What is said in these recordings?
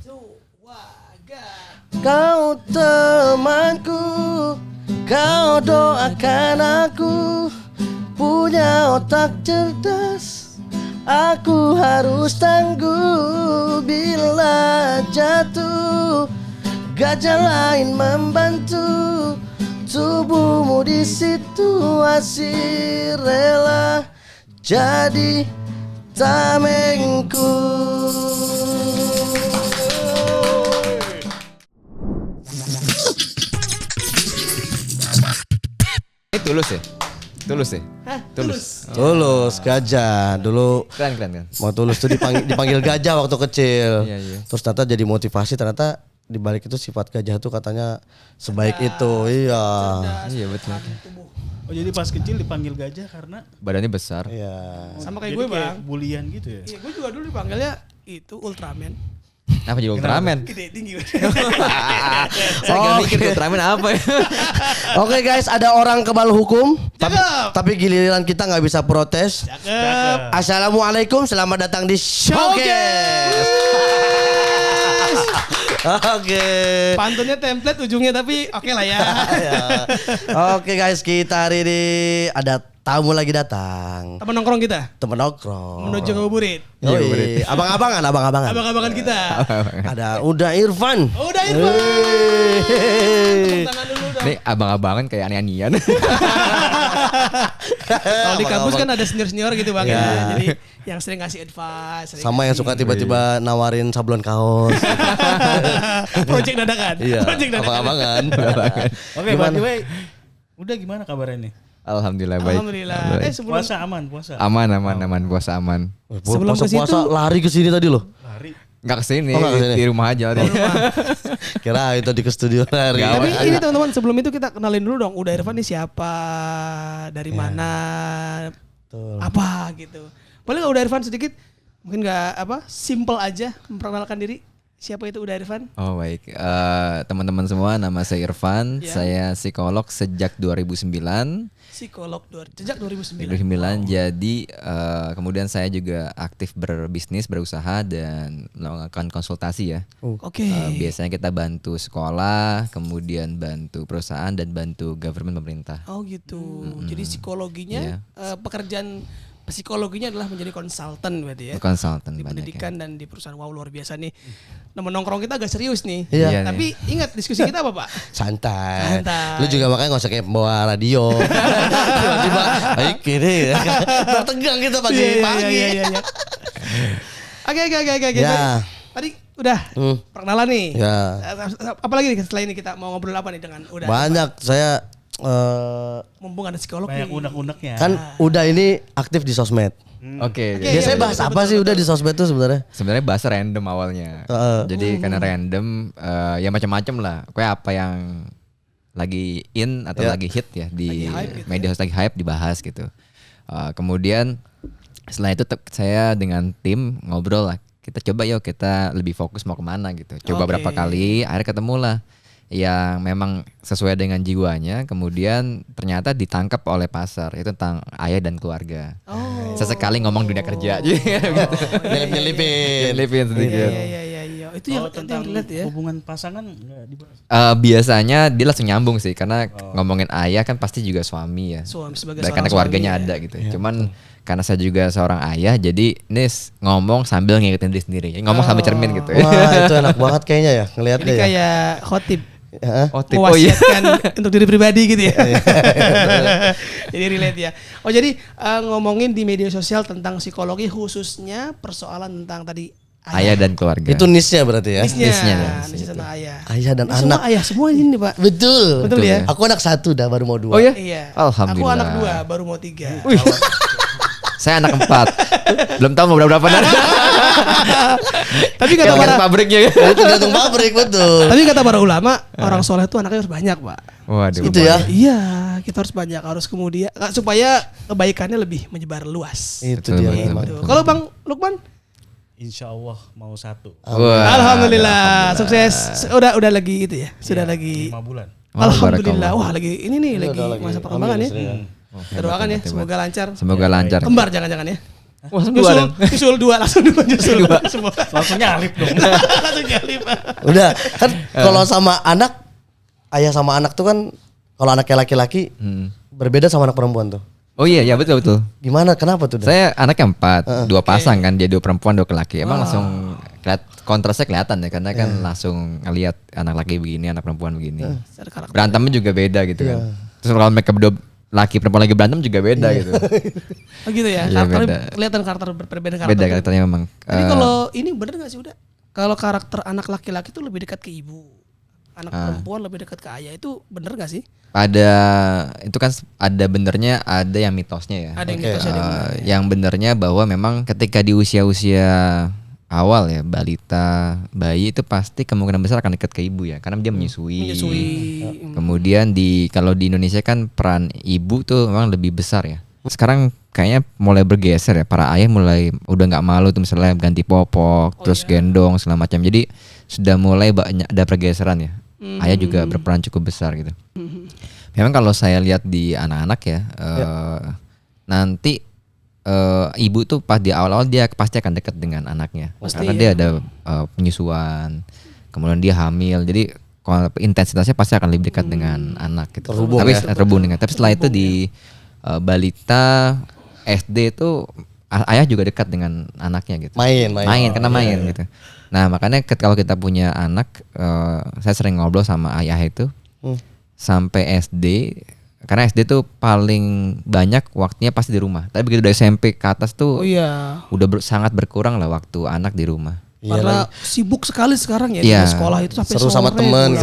Kau temanku, kau doakan aku, punya otak cerdas, aku harus tangguh bila jatuh. Gajah lain membantu, tubuhmu di situasi rela jadi tamengku. Tulus ya? Tulus ya? Hah? Tulus Gajah dulu. Keren. Mau Tulus tuh dipanggil Gajah waktu kecil. Iya. Terus ternyata jadi motivasi, ternyata di balik itu sifat Gajah tuh katanya sebaik itu. Iya. Iya betul. Oh jadi pas kecil dipanggil Gajah karena Badannya besar. Iya. Sama kayak jadi gue bang. bulian gitu ya. Iya, gue juga dulu dipanggilnya itu Ultraman. Apa jadi Ultraman? Gede tinggi. Saya gak mikir Ultraman apa ya. Oke guys, ada orang kebal hukum, Cakep. tapi giliran kita nggak bisa protes. Cakep. Assalamualaikum, selamat datang di Showcase. Oke. Pantunnya template ujungnya tapi oke lah ya. Ya. Oke guys, kita hari ini ada tamu lagi datang. Teman nongkrong kita Temen nongkrong. menuju ngabuburit. Yoi, abang-abangan. Abang-abangan kita. Ada Uda Irfan. Oh, udah Irfan. Yeay. Tepuk tangan dulu dong. Nih abang-abangan kayak aneh-anian. Kalau di kampus kan ada senior-senior gitu bang ya. Ya. Jadi yang sering ngasih advice. sering Sama yang ngasih suka tiba-tiba nawarin sablon kaos. project dadakan. Iya, Project dadakan. abang-abangan. Oke, by the way, udah gimana kabarnya nih? Alhamdulillah baik. Alhamdulillah. Sebelum Puasa aman, puasa. Aman, puasa aman. Sebelum ke situ- puasa lari ke sini tadi loh. Lari. Enggak kesini, Oh, nggak kesini. di rumah aja. Kira itu di ke studio lari. Tapi ini teman-teman sebelum itu kita kenalin dulu dong. Uda Irfan ini siapa? Dari mana? Betul. Apa gitu. Boleh gak Uda Irfan sedikit? Mungkin gak simple aja memperkenalkan diri. Siapa itu Uda Irfan? Oh baik, teman-teman semua, nama saya Irfan, Ya. saya psikolog sejak 2009. Psikolog sejak 2009. 2009 jadi kemudian saya juga aktif berbisnis, berusaha dan melakukan konsultasi ya. Oke. Biasanya kita bantu sekolah, kemudian bantu perusahaan dan bantu government pemerintah. Oh gitu. Jadi psikologinya, Iya. pekerjaan psikologinya adalah menjadi konsultan berarti ya. Konsultan Di banyak ya. pendidikan dan di perusahaan. Wow, luar biasa nih. Nama nongkrong kita agak serius nih. Iya. Iya Tapi ingat diskusi kita apa Pak? Santai. Santai. Lu juga makanya gak usah kayak bawa radio. Tiba-tiba baik gini. Tegang kita pagi-pagi. Iya. Oke. Ya. Baik. Tadi udah perkenalan nih. Ya. Apalagi nih setelah ini kita mau ngobrol apa nih dengan Uda? Banyak saya Mumpung ada psikolog Banyak nih. unek-uneknya. kan Uda ini aktif di sosmed. Oke, Oke. Biasanya iya, bahas betul, apa betul, sih Uda di sosmed tuh sebenarnya? sebenarnya bahasa random awalnya. Jadi karena random ya macam-macam lah. Kayak apa yang lagi in atau lagi hit ya di Lagi hype gitu media sosial lagi hype dibahas gitu. Kemudian setelah itu saya dengan tim ngobrol lah. Kita coba yuk kita lebih fokus mau kemana gitu. Coba Oke. berapa kali, akhirnya ketemu lah yang memang sesuai dengan jiwanya. Kemudian ternyata ditangkap oleh pasar itu tentang ayah dan keluarga. Oh. Sesekali ngomong dunia kerja aja gitu. Nyelip-nyelipin. Nyelipin sedikit. Iya. Itu yang tentang relate ya. hubungan pasangan enggak dibahas. Biasanya dia langsung nyambung sih karena ngomongin ayah kan pasti juga suami ya. Suami sebagai Dan seorang karena keluarganya suami, ada ya. gitu. Cuman karena saya juga seorang ayah jadi Nis ngomong sambil ngingetin diri sendiri. Ngomong sambil cermin gitu. Wah itu enak banget kayaknya ya Ini ngelihatnya ya. kayak khotib. Hah? Oh, oh iya. Mewasiatkan untuk diri pribadi gitu ya. Jadi relate ya. Oh jadi ngomongin di media sosial tentang psikologi khususnya persoalan tentang tadi Ayah dan keluarga. Itu niche-nya berarti ya. Niche-nya. Niche tentang ayah. Ayah dan Ini semua anak. ayah semua ini Pak. Betul. Betul ya? Aku anak 1 dah baru mau 2. Oh ya? Iya. Alhamdulillah. Aku anak 2 baru mau 3. Wih. Saya anak 4. Belum tahu mau berapa nanti. Tapi kata Kayak para pabriknya. Itu tergantung pabrik betul. tapi kata para ulama orang soleh itu anaknya harus banyak Pak. Waduh. Itu ya. Iya, kita harus banyak, harus kemudian supaya kebaikannya lebih menyebar luas. Itu Betul, dia betul, memang. Gitu. Kalau Bang Lukman? Insya Allah mau 1. Wah, Alhamdulillah, sukses. Udah lagi itu ya. Sudah lagi 5 bulan. Alhamdulillah. Barakallah. Wah, lagi ini nih lagi Udah lagi. masa perkembangan ya. Alhamdulillah. Kita doakan ya, semoga lancar. Semoga lancar. Kembar jangan-jangan ya. Wah, langsung dua dong. Nyusul dua langsung nyusul Dua. semua. Langsung nyalip dong. Langsung nyalip. Udah kan kalau sama anak, ayah sama anak tuh kan kalau anaknya laki-laki berbeda sama anak perempuan tuh. Oh iya, ya betul. Gimana? Kenapa tuh? Dan? Saya anaknya 4, 2 pasang kan, dia 2 perempuan 2 laki. Emang langsung kontrasnya kelihatan ya, karena kan langsung ngelihat anak laki begini, anak perempuan begini. Secara karakter. Berantemnya juga beda gitu kan. Terus kalau mereka berdua laki perempuan lagi berantem juga beda gitu. Oh gitu ya. Iya, Karakternya beda. kelihatan karakter berbeda karakter. Beda karakternya memang. Jadi kalau ini bener gak sih udah? Kalau karakter anak laki-laki itu lebih dekat ke ibu, anak perempuan lebih dekat ke ayah, itu bener gak sih? Itu kan ada benernya, ada yang mitosnya ya. Ada yang mitosnya, ada yang benernya. Yang benernya bahwa memang ketika di usia-usia awal ya, balita, bayi itu pasti kemungkinan besar akan dekat ke ibu ya, karena dia menyusui. Kemudian kalau di Indonesia kan peran ibu tuh memang lebih besar ya. Sekarang kayaknya mulai bergeser ya, para ayah mulai udah nggak malu tuh misalnya ganti popok, terus gendong segala macam. Jadi sudah mulai banyak ada pergeseran ya. Ayah juga berperan cukup besar gitu. Memang kalau saya lihat di anak-anak ya, nanti ibu tuh pas di awal-awal dia pasti akan dekat dengan anaknya, karena dia ada penyusuan, kemudian dia hamil, jadi intensitasnya pasti akan lebih dekat dengan anak gitu. Terhubung dengan. Tapi setelah itu di balita SD itu ayah juga dekat dengan anaknya gitu. Main gitu. Nah makanya kalau kita punya anak, saya sering ngobrol sama ayah itu sampai SD, karena SD tuh paling banyak waktunya pasti di rumah. Tapi begitu dari SMP ke atas tuh udah sangat berkurang lah waktu anak di rumah. Karena sibuk sekali sekarang ya di sekolah itu sampai seru sore. sama temen.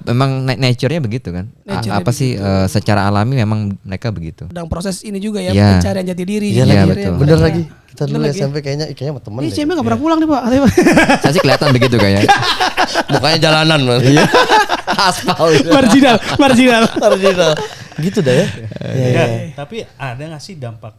Memang nature-nya begitu kan. Secara alami memang mereka begitu. Dan proses ini juga ya, pencarian jati diri. Iya betul. Bener lagi. Kita dulu SMP kayaknya sama temen. Ini SMP gak pernah pulang nih Pak. Saya sih kelihatan begitu kayaknya. Mukanya jalanan man. Aspal. Marginal. Gitu dah ya. Tapi ada gak sih dampak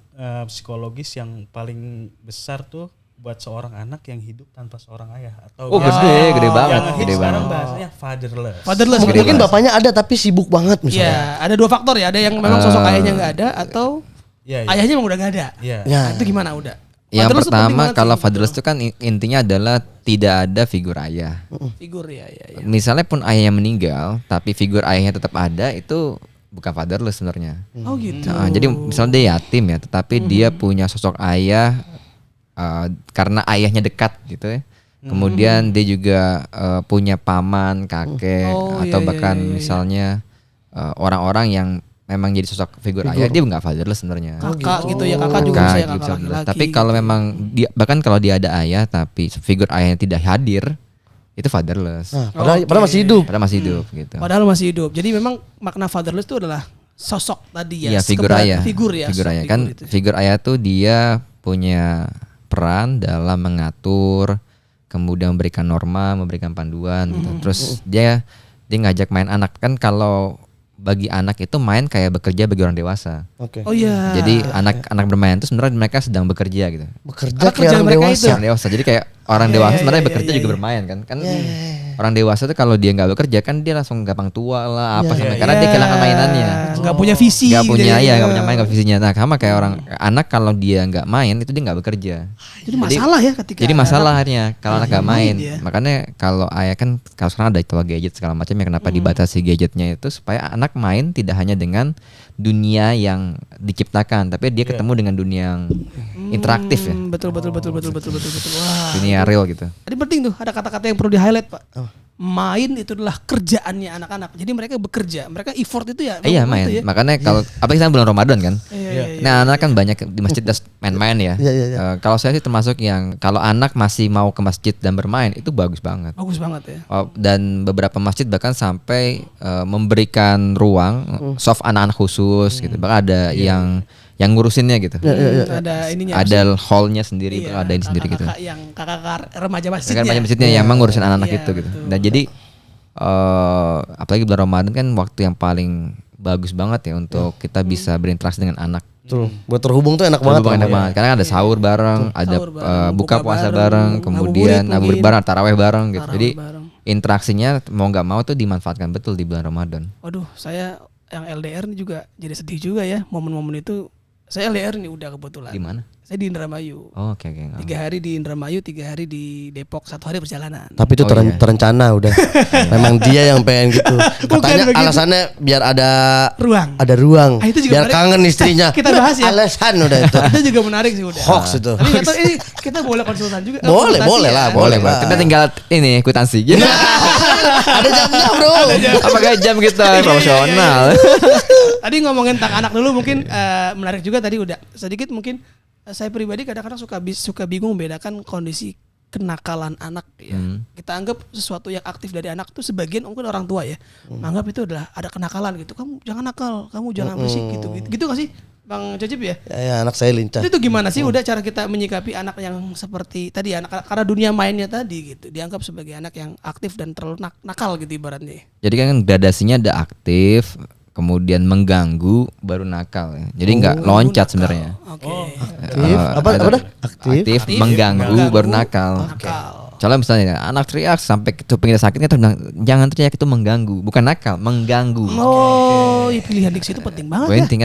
psikologis yang paling besar tuh buat seorang anak yang hidup tanpa seorang ayah? Atau gede banget. Yang sekarang bahasanya Fatherless. Mungkin bapaknya ada tapi sibuk banget misalnya. Iya, ada 2 faktor ya. Ada yang memang sosok ayahnya gak ada, atau ayahnya memang udah gak ada. Nah, itu gimana udah? Yang pertama kalau fatherless itu kan intinya adalah tidak ada figur ayah. Figur ya. Misalnya pun ayahnya meninggal tapi figur ayahnya tetap ada, itu bukan fatherless sebenarnya. Oh gitu. Nah, jadi misalnya dia yatim ya, tetapi dia punya sosok ayah karena ayahnya dekat gitu ya. Kemudian dia juga punya paman, kakek, atau bahkan misalnya orang-orang yang memang jadi sosok figur ayah, dia nggak fatherless sebenarnya. Kakak gitu ya, kakak juga bisa ya, kakak laki-laki. Tapi kalau memang dia, bahkan kalau dia ada ayah tapi figur ayahnya tidak hadir, itu fatherless. Padahal masih hidup. Padahal masih hidup gitu. Padahal masih hidup. Jadi memang makna fatherless itu adalah sosok tadi ya. Iya, figur ayah. Figur ya. Figur ayah kan, figur ayah tuh dia punya peran dalam mengatur, kemudian memberikan norma, memberikan panduan gitu. Terus dia ngajak main anak. Kan kalau bagi anak itu main kayak bekerja bagi orang dewasa. Oh iya. Jadi anak bermain itu sebenarnya mereka sedang bekerja gitu. Bekerja kayak orang dewasa. Orang dewasa. Jadi kayak orang dewasa sebenarnya bekerja juga bermain kan. Orang dewasa tuh kalau dia nggak bekerja kan dia langsung gampang tua lah karena dia kehilangan mainannya. Nggak punya visi. Nggak punya main, nggak visinya. Nah sama kayak orang anak kalau dia nggak main itu dia nggak bekerja. Jadi masalah ya ketika. Jadi masalahnya kalau anak nggak main. Makanya kalau ayah kan kalau sekarang ada gadget segala macam ya, kenapa dibatasi gadgetnya itu supaya anak main tidak hanya dengan dunia yang diciptakan, tapi dia ketemu dengan dunia yang interaktif ya. Betul. Wah. Dunia real gitu. Tadi penting tuh ada kata-kata yang perlu di highlight Pak. Main itu adalah kerjaannya anak-anak. Jadi mereka bekerja, mereka effort itu ya. Iya main. Ya? Makanya kalau apalagi sekarang bulan Ramadan kan. Nah anak kan banyak di masjid main-main ya. Kalau saya sih termasuk yang kalau anak masih mau ke masjid dan bermain itu bagus banget. Bagus banget ya. Dan beberapa masjid bahkan sampai memberikan ruang soft anak-anak khusus gitu. Bahkan ada yang ngurusinnya gitu. Ada ininya. Ada hallnya sendiri, ada ini sendiri gitu. Kakak remaja masjidnya. Remaja masjidnya yang emang ngurusin anak-anak itu gitu. Dan jadi apalagi bulan Ramadan kan waktu yang paling bagus banget ya untuk kita bisa berinteraksi dengan anak. Betul. Buat terhubung tuh enak banget. Enak banget. Karena ada sahur bareng, ada buka puasa bareng, kemudian ngabuburit bareng, taraweh bareng gitu. Jadi interaksinya mau nggak mau tuh dimanfaatkan betul di bulan Ramadan. Waduh, saya yang LDR ini juga jadi sedih juga ya momen-momen itu. Saya LDR nih udah kebetulan. Di mana? Saya di Indramayu. Oh, oke oke. 3 hari di Indramayu, 3 hari di Depok, 1 hari perjalanan. Tapi itu Oh, iya. terencana udah. Memang dia yang pengen gitu. Katanya begitu. alasannya biar ada Ruang. ruang. Ah, itu juga Biar menarik. kangen istrinya. Kita bahas ya. Alasan udah itu. Itu juga menarik sih udah. Hoax itu. Tapi nggak tahu ini kita boleh konsultan juga. Boleh, konsultasi boleh ya. lah, Boleh, Boleh, Pak. Kita tinggal ini kwitansi. Ada jamnya, Bro. Apakah jam kita profesional? Tadi ngomongin tentang anak dulu mungkin menarik juga tadi udah sedikit mungkin saya pribadi kadang-kadang suka bingung membedakan kondisi kenakalan anak ya. Kita anggap sesuatu yang aktif dari anak tuh sebagian mungkin orang tua ya. Menganggap itu adalah ada kenakalan gitu. Kamu jangan nakal, kamu jangan berisik gitu. Gitu gak sih Bang Cecep ya? Ya, anak saya lincah. Itu gimana sih udah cara kita menyikapi anak yang seperti tadi anak karena dunia mainnya tadi gitu. Dianggap sebagai anak yang aktif dan terlalu nakal gitu ibaratnya. Jadi kan gradasinya ada aktif, kemudian mengganggu, baru nakal ya. Jadi nggak loncat sebenarnya. Oke. Aktif, apa dah? Aktif. Aktif, mengganggu, baru nakal. Nakal. Soalnya misalnya anak teriak sampai kupingnya sakit, kita bilang jangan teriak, itu mengganggu, bukan nakal, mengganggu. Oh, iya, pilihan diksi itu penting banget ya. Penting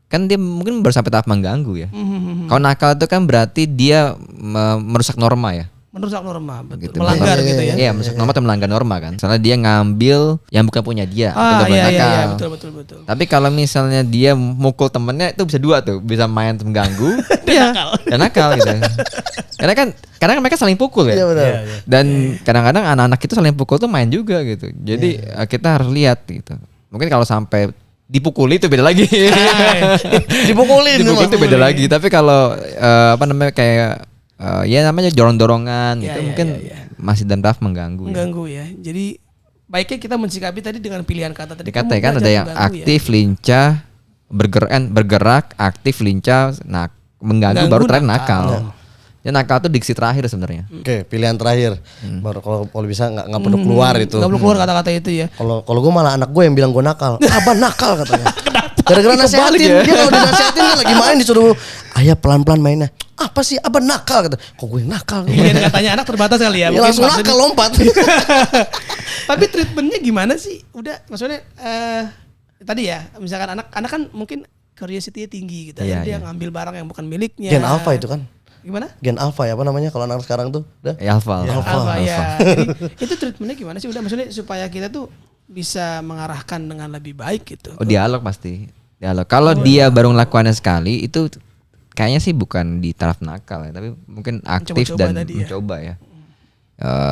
kan dia mungkin baru sampai tahap mengganggu ya. Kalau nakal itu kan berarti dia merusak norma ya. Merusak norma, betul. Gitu. Melanggar gitu ya. Iya, merusak norma atau melanggar norma kan. Soalnya dia ngambil yang bukan punya dia. Itu udah Iya, nakal. iya, betul. Tapi kalau misalnya dia mukul temennya itu bisa dua tuh, bisa main mengganggu, Iya. dan nakal gitu. Karena kan kadang mereka saling pukul ya. Iya benar. Dan kadang-kadang anak-anak itu saling pukul tuh main juga gitu. Jadi kita harus lihat gitu. Mungkin kalau sampai dipukuli itu beda lagi. Dipukulin. Dipukuli itu beda lagi. Tapi kalau apa namanya kayak ya namanya dorong-dorongan Iya, gitu iya, mungkin iya. masih dalam tahap mengganggu. Ya. Mengganggu ya. Jadi baiknya kita mensikapi tadi dengan pilihan kata tadi. Dikata Kamu kan ada belajar yang mengganggu ya. aktif, lincah, bergerak, aktif, lincah, mengganggu, baru terakhir nakal. Ya nakal itu diksi terakhir sebenarnya. Oke, pilihan terakhir. Baru kalau bisa nggak perlu keluar itu. Nggak perlu keluar kata-kata itu ya. Kalau gue malah anak gue yang bilang gue nakal. Abah nakal katanya. Gara-gara nasihatin ya? dia kalau dinasihatin dia lagi main disuruh ayah pelan-pelan mainnya. Apa sih abah nakal kata. Kok gue yang nakal? Iya, katanya anak terbatas kali ya. Ya Mungkin langsung maksudnya- nakal lompat. Tapi treatmentnya gimana sih? Udah, maksudnya tadi ya, misalkan anak kan mungkin curiosity-nya tinggi gitu. Iya, Dia iya. ngambil barang yang bukan miliknya. Gen alpha itu kan. Gimana? Gen alpha ya apa namanya kalau anak sekarang tuh? Udah. Alpha. Alpha ya. Jadi, itu treatmentnya gimana sih? Udah, maksudnya supaya kita tuh bisa mengarahkan dengan lebih baik gitu. Oh dialog pasti. Dialog. Kalau dia baru melakukannya sekali itu kayaknya sih bukan di taraf nakal ya, tapi mungkin aktif Mencoba-coba dan tadi ya. mencoba ya.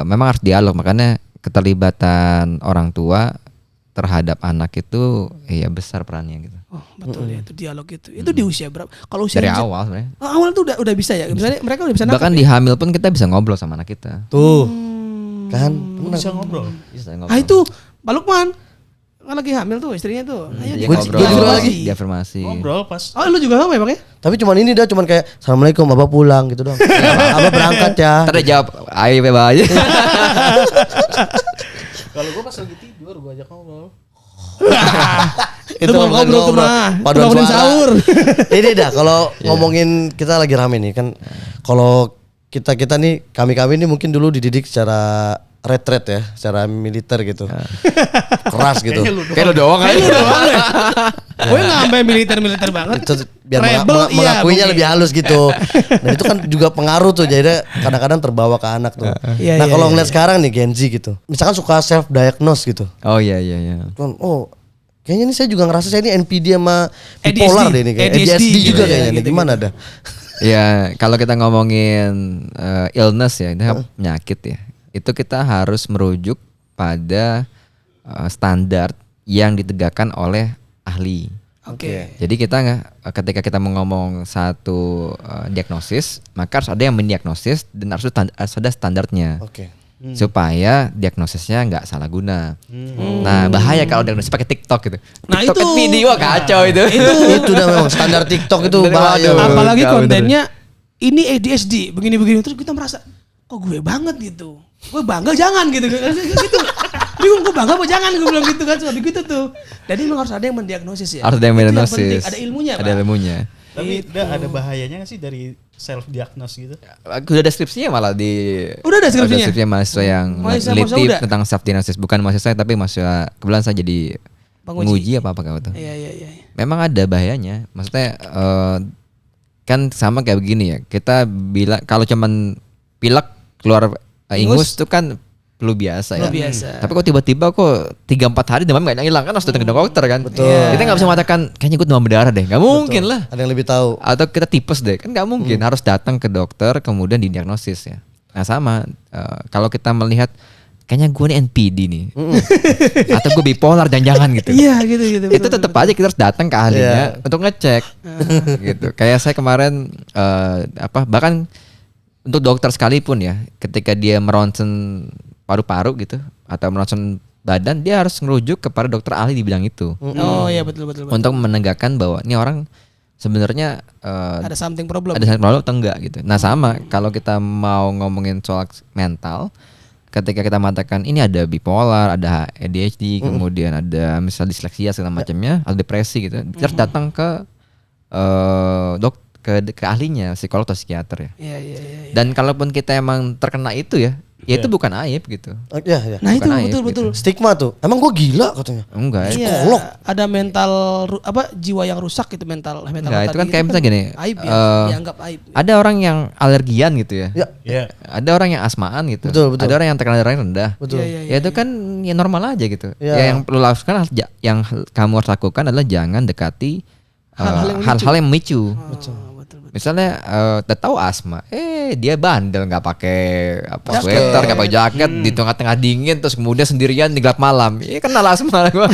Memang harus dialog, makanya keterlibatan orang tua terhadap anak itu ya besar perannya gitu. Oh, betul ya, itu dialog itu. Itu di usia berapa? Kalau usia Dari awal sebenarnya. awal tuh udah bisa ya. Misalnya mereka udah bisa Bahkan di hamil pun kita bisa ngobrol sama anak kita. Tuh. Kan Bisa ngobrol. Bisa ngobrol. Ah itu Pak Lukman kan lagi hamil tuh istrinya tuh. Ayo Dia dia ngobrol, Gua juga lagi. diafirmasi. Ngobrol pas Oh lu juga sama ya Bang ya? Tapi cuman ini dah cuman kayak assalamualaikum abah pulang gitu dong. Abah berangkat ya. Ntar dia jawab, ayo beba aja. kalau gue pas lagi tidur gue ajak ngobrol. Itu mau bukan ngobrol tuh mah. Paduan Bangunin suara. sahur. Ini dah kalau ngomongin kita lagi rame nih kan. Kalau kita nih kami ini mungkin dulu dididik secara retret ya, secara militer gitu. Keras gitu. Kayak lo doang kan. Gue nggak sampai militer banget. Itu biar Rebel, iya, mengakuinya mungkin. lebih halus gitu. Dan itu kan juga pengaruh tuh, jadi kadang-kadang terbawa ke anak tuh. Iya, Nah iya, kalau iya, ngeliat sekarang nih Gen Z gitu, misalkan suka self diagnose gitu. Oh iya iya iya. Kan, oh kayaknya ini saya juga ngerasa saya ini NPD sama ADHD. bipolar deh ini kayak ADHD ADHD juga gitu ya, kayaknya nih. gitu, Gimana dah? Ya kalau kita ngomongin illness ya, itu penyakit ya. Itu kita harus merujuk pada standar yang ditegakkan oleh ahli. Oke. Jadi kita ketika kita mau ngomong satu diagnosis, maka harus ada yang mendiagnosis dan harus ada standarnya. Oke. Supaya diagnosisnya nggak salah guna. Nah bahaya kalau diagnosis pakai TikTok gitu. Nah, TikTok itu. kan video kacau itu. Itu udah memang standar TikTok itu bahaya. Waduh. Apalagi Gak bener. kontennya ini ADHD begini-begini terus kita merasa kok gue banget gitu. Gue bangga jangan gitu. Gitu. Bingung gue bangga apa jangan gue bilang gitu kan seperti gitu tuh. Jadi memang harus ada yang mendiagnosis ya. Harus ada yang Itu mendiagnosis. penting. Ada ilmunya Ada Pak. ilmunya. Tapi ada bahayanya gak sih dari self diagnose gitu? Udah deskripsinya malah di Udah ada deskripsinya? deskripsinya mahasiswa yang Mahasiswa meneliti udah? tentang self diagnosis, bukan mahasiswa tapi mahasiswa kebetulan saya jadi Penguji. penguji apa kamu tuh. Iya. Memang ada bahayanya. Maksudnya kan sama kayak begini ya. Kita bilang kalau cuman pilek keluar ingus itu kan flu biasa ya. Flu biasa. Tapi kok tiba-tiba kok 3-4 hari demam gak hilang kan harus datang ke dokter kan. Betul. Kita nggak bisa mengatakan kayaknya gue demam berdarah deh. Nggak mungkin lah. Ada yang lebih tahu. Atau kita tipes deh kan nggak mungkin. Harus datang ke dokter kemudian didiagnosis ya. Nah sama kalau kita melihat kayaknya gue nih NPD nih. Atau gue bipolar jangan-jangan gitu. Iya gitu. Itu tetap aja kita harus datang ke ahlinya untuk ngecek gitu. Kayak saya kemarin bahkan untuk dokter sekalipun ya, ketika dia meronsen paru-paru gitu atau meronsen badan, dia harus ngerujuk kepada dokter ahli di bidang itu. Oh iya betul. Untuk menegakkan bahwa ini orang sebenarnya Ada something problem. ada problem atau enggak gitu. Nah sama kalau kita mau ngomongin soal mental, ketika kita mengatakan ini ada bipolar, ada ADHD, kemudian ada misalnya disleksia segala macamnya, ada depresi gitu, kita harus datang ke ke ahlinya, psikolog atau psikiater ya. Iya. Dan kalaupun kita emang terkena itu ya itu bukan aib gitu. Iya. Nah itu Bukan aib, betul. Stigma tuh. Emang gue gila katanya. Enggak ya. Psikolog. Ada mental jiwa yang rusak gitu mental. Enggak, itu kan tadi kayak misalnya gini. Aib ya, dianggap aib. Ada orang yang alergian gitu ya. Ya. Ada orang yang asmaan gitu. Betul. Ada orang yang tekanan darahnya rendah. Betul. Iya. Ya itu kan ya normal aja gitu. Iya. Ya yang perlu lakukan yang kamu harus lakukan adalah jangan dekati Hal-hal yang memicu. Betul. Misalnya udah tahu asma, dia bandel nggak pakai sweater, nggak pakai jaket di tengah-tengah dingin, terus kemudian sendirian di gelap malam, kenal asma gua.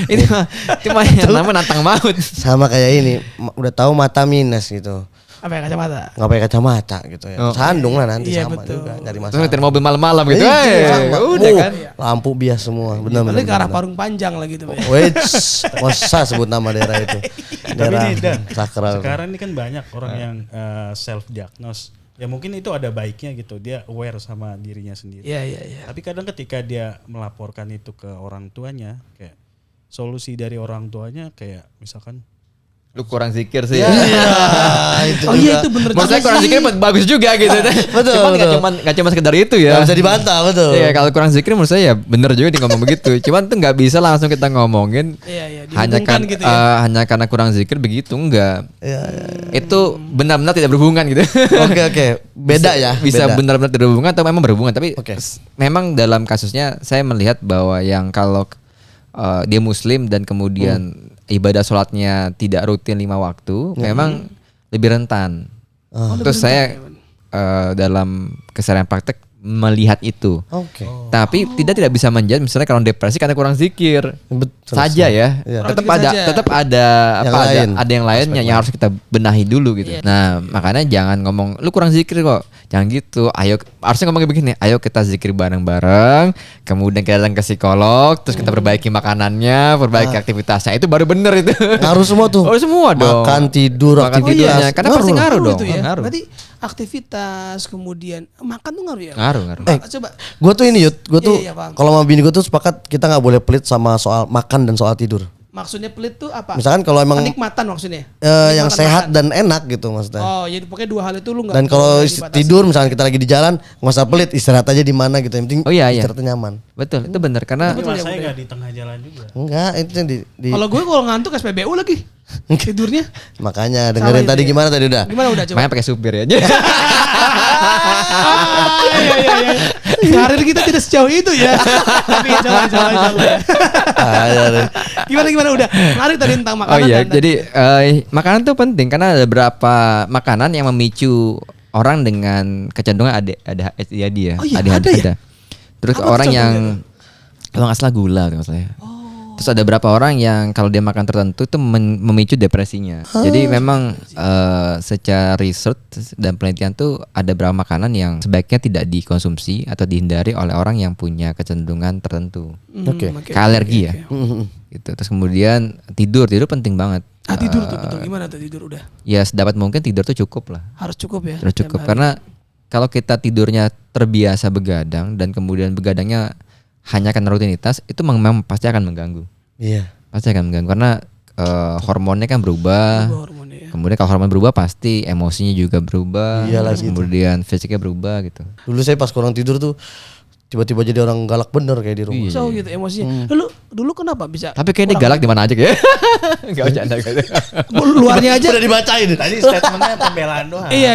Ini mah cuma namanya nantang maut. Sama kayak ini, udah tahu mata minus gitu. Apa ya kacamata? Nggak pakai kacamata gitu ya. Oh. Sandung lah nanti Iya, sama betul. juga nyari Terus masalah. ngetir mobil malam-malam gitu, Sama. udah kan. Lampu bias semua, benar. Paling ke arah Parung Panjang lah gitu. Wait, masa sebut nama daerah itu? Tapi Daerah nih Dan, sakral. sekarang ini kan banyak orang yang self diagnose. Ya mungkin itu ada baiknya gitu, dia aware sama dirinya sendiri. Iya. Tapi kadang ketika dia melaporkan itu ke orang tuanya, kayak solusi dari orang tuanya kayak misalkan Lu kurang zikir sih. Oh iya itu bener Menurut saya juga kurang sih. zikir bagus juga gitu. Betul, Cuman betul. nggak cuma sekedar itu ya. Nggak bisa dibantah, betul. Iya kalau kurang zikir menurut saya ya bener juga dia ngomong begitu. Cuman tuh nggak bisa langsung kita ngomongin. Iya, Hanya dihubungkan gitu ya. hanya karena kurang zikir begitu enggak. Iya. Itu benar-benar tidak berhubungan gitu. Oke. Beda ya. Bisa beda. benar-benar tidak berhubungan atau memang berhubungan. Tapi Oke. memang dalam kasusnya saya melihat bahwa yang kalau dia Muslim dan kemudian ibadah sholatnya tidak rutin 5 waktu, memang lebih rentan. Terus saya dalam keseharian praktek melihat itu. Oke. Tapi tidak bisa menjadi misalnya kalau depresi karena kurang zikir Betul saja ya. Iya. Tetap Kurang ada zikir saja. tetap ada Yang apa lain. ada yang lainnya yang harus kita benahi dulu gitu. Nah, makanya jangan ngomong lu kurang zikir kok. Jangan gitu. Ayo harusnya ngomong begini, ayo kita zikir bareng-bareng, kemudian kita datang ke psikolog, terus kita perbaiki makanannya, perbaiki aktivitasnya. Itu baru bener itu. Ngaruh semua tuh. Oh, semua dong. Makan, tidur, Makan aktivitas. tidurnya. Karena pasti ngaruh dong. Itu ya. Ngaruh. Berarti aktivitas kemudian makan tuh ngaruh ya? Ngaruh. Coba. Gue tuh ini Yud, gue tuh Iya, paham. kalau sama bini gue tuh sepakat kita nggak boleh pelit sama soal makan dan soal tidur. Maksudnya pelit tuh apa? Misalkan kalau emang kenikmatan maksudnya. yang Kenikmatan sehat makan. dan enak gitu maksudnya. Oh, jadi pokoknya 2 hal itu lu enggak. Dan kalau tidur misalkan kita lagi di jalan nggak usah pelit, istirahat aja di mana gitu. Yang penting Oh, iya, iya. istirahatnya nyaman. Betul, itu benar karena tapi saya nggak di tengah jalan juga. Enggak, itu yang di Kalau gue kalau ngantuk SPBU lagi. Tidurnya. makanya dengerin Salah tadi itu ya. gimana tadi udah. Gimana udah coba? makanya pakai supir ya. Iya. Karir kita tidak sejauh itu ya. Tapi coba ya. Iya, iya. Gimana udah. Menarik tadi tentang makanan. Oh iya, dan- jadi makanan tuh penting karena ada beberapa makanan yang memicu orang dengan kecenderungan ada ADHD ya. Oh iya, ADHD ada ya? Terus Apa tuh orang yang contohnya kalau nggak salah gula kalau nggak salah ya. Terus ada beberapa orang yang kalau dia makan tertentu itu memicu depresinya. Jadi memang secara research dan penelitian tuh ada beberapa makanan yang sebaiknya tidak dikonsumsi atau dihindari oleh orang yang punya kecenderungan tertentu. Oke. Kayak alergi ya. Gitu. Terus kemudian tidur penting banget. tidur tuh betul. Gimana tuh tidur udah? Ya sedapat mungkin tidur tuh cukup lah. Harus cukup ya. Harus cukup tiap hari. karena kalau kita tidurnya terbiasa begadang dan kemudian begadangnya hanya karena rutinitas itu memang pasti akan mengganggu. Iya. Pasti akan mengganggu karena hormonnya kan berubah. Berubah hormonnya ya. Kemudian kalau hormon berubah pasti emosinya juga berubah. Iyalah Terus gitu. kemudian fisiknya berubah gitu. Dulu saya pas kurang tidur tuh tiba-tiba jadi orang galak bener kayak di rumah. So gitu emosinya. Lu dulu kenapa bisa? Tapi kayaknya dia galak di mana aja kayak. Enggak bercanda gitu. Luarnya aja. Udah dibacain. Tadi statementnya pembelaan doang. Iya.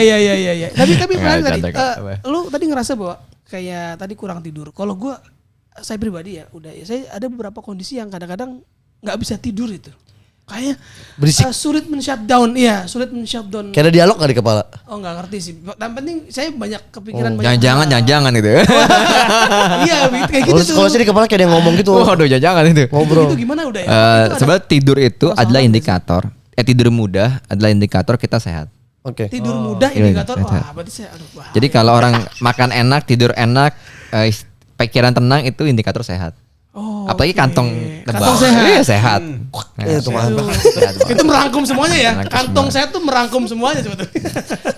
Tapi menarik tadi. Canda. Lu tadi ngerasa bahwa kayak tadi kurang tidur. Kalau gua saya pribadi ya udah ya saya ada beberapa kondisi yang kadang-kadang nggak bisa tidur itu. Kayak Berisik. sulit men-shutdown. Iya, sulit men-shutdown. Kayak ada dialog gak di kepala? Oh nggak ngerti sih. Yang penting saya banyak kepikiran Jangan gitu. Iya, kayak gitu tuh. Kalau sih di kepala kayak ada yang ngomong gitu. Waduh, jangan itu. Ngobrol. Itu gimana udah ya? Sebenarnya tidur itu adalah indikator. Tidur mudah adalah indikator kita sehat. Oke. Tidur mudah Iya, indikator. sehat. Wah, berarti saya wah. Jadi kalau orang makan enak, tidur enak, pikiran tenang itu indikator sehat. Oh, Apalagi oke. kantong Kantong tebal. sehat. Iya, sehat. Itu mantap. Sehat banget. Itu merangkum semuanya ya. Merangkum Kantong semua. saya tuh merangkum semuanya sebetulnya.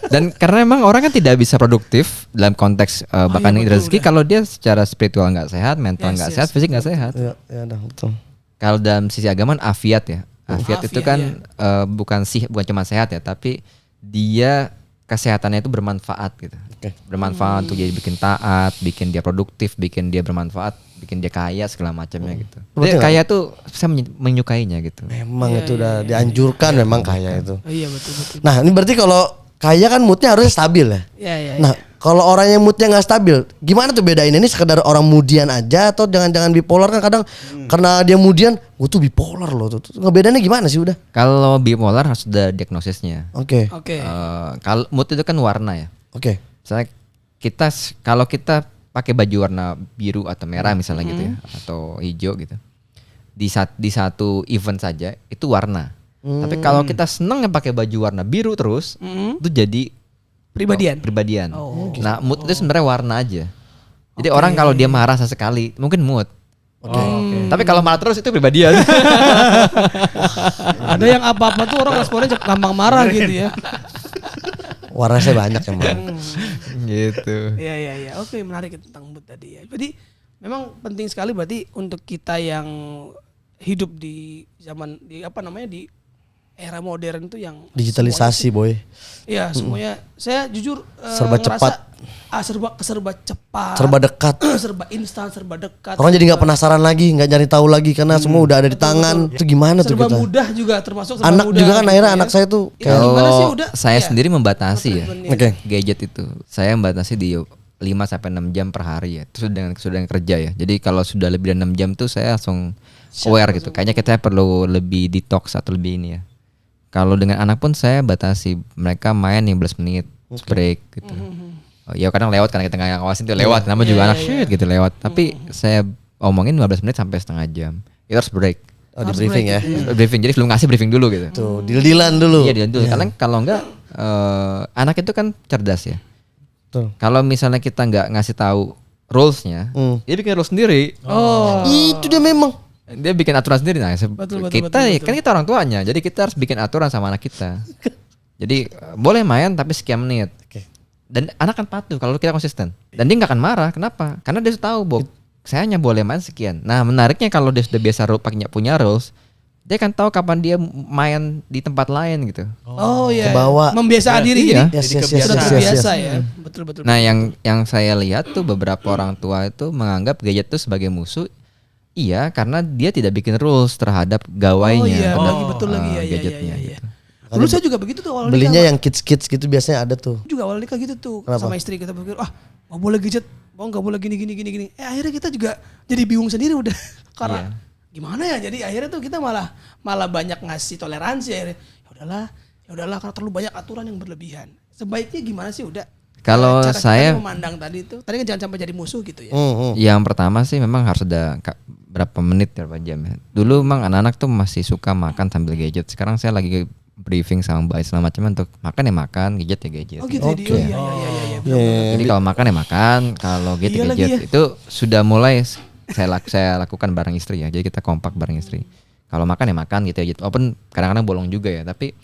Dan karena emang orang kan tidak bisa produktif dalam konteks bahkan iya, betul, rezeki udah. kalau dia secara spiritual nggak sehat, mental Yes, nggak yes, sehat, fisik nggak sehat. Iya, ya dah betul. Kalau dalam sisi agama afiat ya. Afiat itu Afiat, kan bukan cuma sehat ya, tapi dia kesehatannya itu bermanfaat gitu. Oke. Bermanfaat untuk jadi bikin taat, bikin dia produktif, bikin dia bermanfaat, bikin dia kaya segala macamnya gitu. Berarti Dia nggak- kaya tuh saya menyukainya gitu. Memang itu udah dianjurkan memang kaya itu. Oh, iya betul. Nah ini berarti kalau kaya kan moodnya harusnya stabil ya. Iya. Nah kalau orang yang moodnya nggak stabil, gimana tuh bedain ini sekedar orang mudian aja atau jangan-jangan bipolar kan kadang karena dia mudian, gue tuh bipolar loh tuh. Ngebedainnya gimana sih udah? Kalau bipolar harus ada diagnosisnya. Oke, Oke. Kalau mood itu kan warna ya. oke. Misalnya kalau kita pakai baju warna biru atau merah misalnya gitu ya, atau hijau gitu. Di satu event saja itu warna. Tapi kalau kita seneng pakai baju warna biru terus, itu jadi Pribadian. Nah, mood itu sebenarnya warna aja. Jadi orang kalau dia marah sesekali, mungkin mood. Tapi kalau marah terus itu pribadian. Ada yang apa-apa tuh orang responnya gampang marah gitu ya. Warna saya banyak emang. gitu. Iya. Oke, menarik tentang mood tadi ya. Jadi memang penting sekali berarti untuk kita yang hidup di zaman di era modern itu yang Digitalisasi boy. iya semuanya saya jujur Serba cepat. serba cepat, Serba dekat. serba instan, serba dekat. Orang jadi nggak penasaran lagi, nggak nyari tahu lagi karena semua udah ada di tangan. Itu gimana tuh serba kita? mudah juga termasuk serba Anak mudah juga kan gitu akhirnya ya. anak saya tuh Itu kayak gimana sih Kalau udah? saya Iya. sendiri membatasi ya. Oke. Gadget itu. Saya membatasi di 5 sampai 6 jam per hari ya. Itu sudah kerja ya. Jadi kalau sudah lebih dari 6 jam tuh saya langsung aware gitu. Kayaknya kita perlu lebih detox atau lebih ini ya. Kalau dengan anak pun saya batasi, mereka main 15 menit break gitu. Oh, ya kadang lewat karena kita nggak ngawasin tuh lewat, namanya juga anak shit gitu lewat. Tapi saya omongin 15 menit sampai setengah jam. Itu harus break. oh, di briefing ya. Briefing, jadi belum ngasih briefing dulu gitu. Tuh, deal-dealan dulu. Iya dia dulu. Karena kalau enggak anak itu kan cerdas ya. Betul. Kalau misalnya kita nggak ngasih tahu rulesnya, dia bikin rules sendiri. Itu dia memang. Dia bikin aturan sendiri. Nah, Betul, kan kita orang tuanya, jadi kita harus bikin aturan sama anak kita. Jadi boleh main tapi sekian menit. Oke. Dan anak kan patuh kalau kita konsisten. Dan dia nggak akan marah. Kenapa? Karena dia tahu bahwa saya hanya boleh main sekian. Nah menariknya kalau dia sudah biasa punya rules, dia kan tahu kapan dia main di tempat lain gitu. Oh iya. Kebawa. Membiasakan diri Iya. jadi Yes, sudah yes, yes, terbiasa yes. ya. Betul. Nah yang saya lihat tuh beberapa orang tua itu menganggap gadget itu sebagai musuh. Iya, karena dia tidak bikin rules terhadap gawainya. Oh iya, terhadap, betul lagi ya, gadgetnya. iya. Gitu. Dulu saya juga begitu tuh awal Belinya nikah. yang kids gitu biasanya ada tuh. Juga awal nikah gitu tuh. Kenapa? Sama istri kita pikir, nggak boleh gadget, nggak boleh gini. Akhirnya kita juga jadi bingung sendiri udah. Karena gimana ya? Jadi akhirnya tuh kita malah banyak ngasih toleransi akhirnya. Ya udahlah karena terlalu banyak aturan yang berlebihan. Sebaiknya gimana sih udah? Kalau Cara saya kita memandang tadi itu, tadi kan jangan sampai jadi musuh gitu ya. yang pertama sih memang harus ada berapa menit berapa jam ya. Dulu memang anak-anak tuh masih suka makan sambil gadget. Sekarang saya lagi briefing sama Mbak Islam macam untuk makan, gadget ya gadget. Oh gitu ya. Oke. Iya. Jadi kalau makan ya makan, kalau gadget Iya lagi gadget ya. itu sudah mulai saya lakukan bareng istri ya. Jadi kita kompak bareng istri. Kalau makan ya makan gitu ya. Walaupun kadang-kadang bolong juga ya, tapi